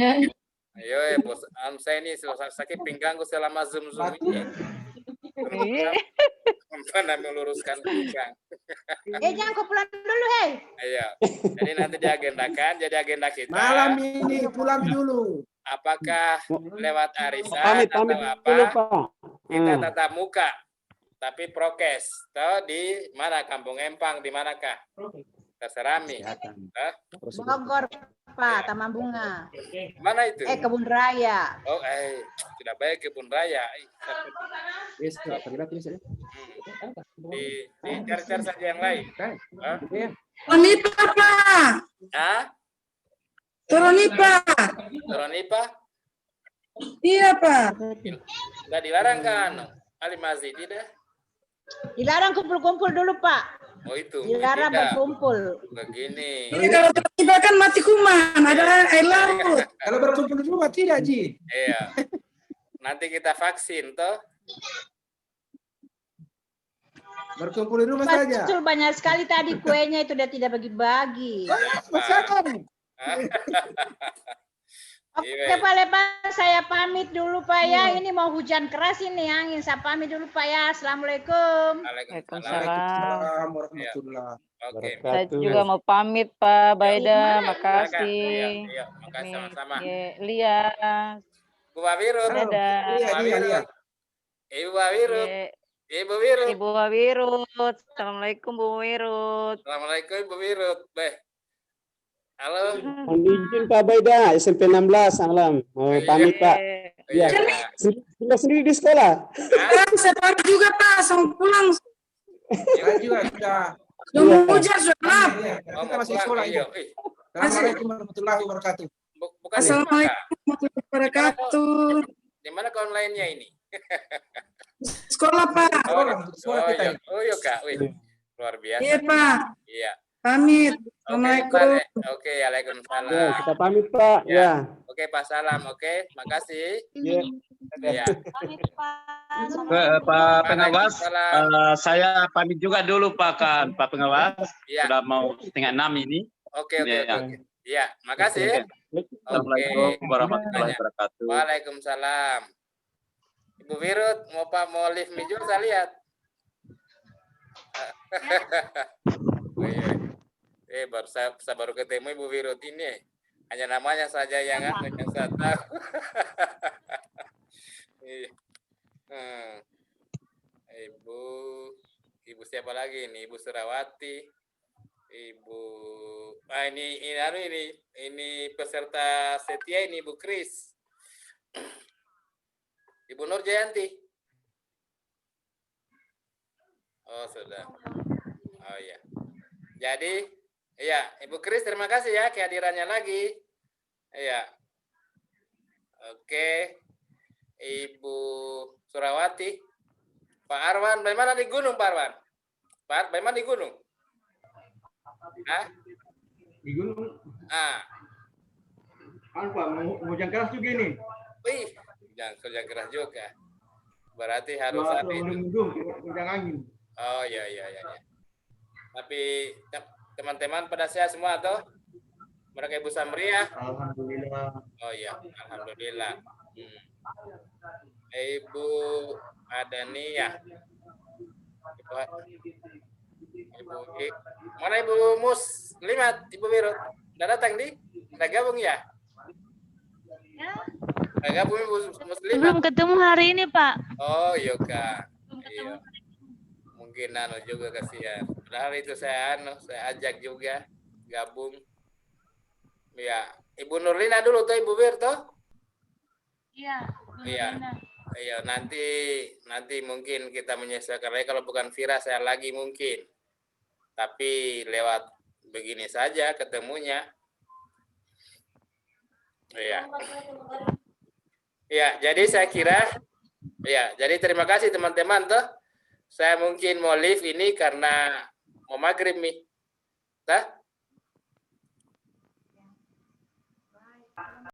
Ayo ya bos, saya ini sakit pinggangku selama zoom ini. Mana meluruskan pinggang. Jangan kau pulang dulu, hei. Iya. Jadi nanti diagendakan, jadi agenda kita. Malam ini pulang dulu. Apakah lewat arisan atau apa? Kita tatap muka, tapi prokes. Tahu di mana Kampung Empang, di manakah? Terserah Mi. Bogor, Pak, Taman Bunga. Mana itu? Kebun Raya. Oh, sudah baik Kebun Raya. Dicari-cari saja yang lain. Toronipa, Pak. Toronipa. Toronipa? Iya, Pak. Nggak dilarang kan? Ali Masjid tidak? Dilarang kumpul-kumpul dulu, Pak. Oh itu. Dilarang berkumpul. Begini. Kalau Toronipa kan mati kuman, ada air laut. Kalau berkumpul di rumah tidak, Ji. Iya. Nanti kita vaksin, toh. Berkumpul di rumah saja. Betul, banyak sekali tadi kuenya itu dia tidak bagi-bagi. Oke, Pak Lepan, saya pamit dulu, Pak ya. Ini mau hujan keras ini, angin. Saya pamit dulu, Pak ya. Assalamualaikum. Waalaikumsalam. Warahmatullahi. Oke. Saya juga mau pamit, Pak Baida. Makasih. Iya, makasih sama-sama. Lia. Bu Wawirut. Dadah. Iya. Ibu Wawirut. Ibu Wirut. Ibu Wawirut. Assalamualaikum, Bu Wirut. Assalamualaikum, Ibu Wirut. Halo. Mohon izin Pak Baida, SMP 16, salam. Mau pamit Pak. Iya. Sendiri di sekolah. Saya pamit juga, Pak. Sama pulang. Saya juga sudah. Sudah hujan, sudah. Kita masih sekolah. Assalamualaikum warahmatullahi wabarakatuh. Assalamualaikum warahmatullahi wabarakatuh. Di mana online-nya ini? Sekolah, Pak. Oh, iya, Kak. Luar biasa. Iya, Pak. Iya. Pamit. Assalamualaikum. Oke, waalaikumsalam. Ya, kita pamit Pak. Ya. Oke, Pak Salam. Oke, makasih. Ya. Pak Pengawas, saya pamit juga dulu Pak Pengawas. Sudah mau setengah 6 ini. Oke. Iya, makasih. Assalamualaikum warahmatullahi wabarakatuh. Waalaikumsalam. Ibu Wirut, mau live mijul saya lihat. Saya baru ketemu Ibu Wirut ini. Hanya namanya saja yang saya tahu. Ibu siapa lagi ini? Ibu Surawati. Ini peserta setia ini Ibu Kris. Ibu Nur Jayanti. Oh, sudah. Oh iya. Jadi, iya, Ibu Kris terima kasih ya kehadirannya lagi. Iya. Oke. Ibu Surawati. Pak Arwan, bagaimana di gunung Pak Arwan? Pak, bagaimana di gunung? Hah? Di gunung. Pak, mau hujan keras juga ini. Wih, hujan keras juga. Berarti harus ada itu. Hujan angin. Oh iya. Tapi teman-teman pada sehat semua toh? Mereka Ibu Samria? Alhamdulillah. Oh iya, alhamdulillah. Ibu Adaniyah. Mana Ibu Muslimat, Ibu Wirut? Udah datang di? Udah gabung ya? Udah gabung Ibu Muslimat? Belum ketemu hari ini, Pak. Oh iya, Kak. Iya. Mungkin juga kasihan. Padahal itu saya ajak juga gabung. Ya, Ibu Nurlina dulu tuh Ibu Wir tuh. Iya. Iya. Iya, nanti mungkin kita menyesuaikan lagi, kalau bukan Vira saya lagi mungkin. Tapi lewat begini saja ketemunya. Iya. Ya, jadi saya kira ya, jadi terima kasih teman-teman tuh. Saya mungkin mau live ini karena mau maghrib nih. Tah?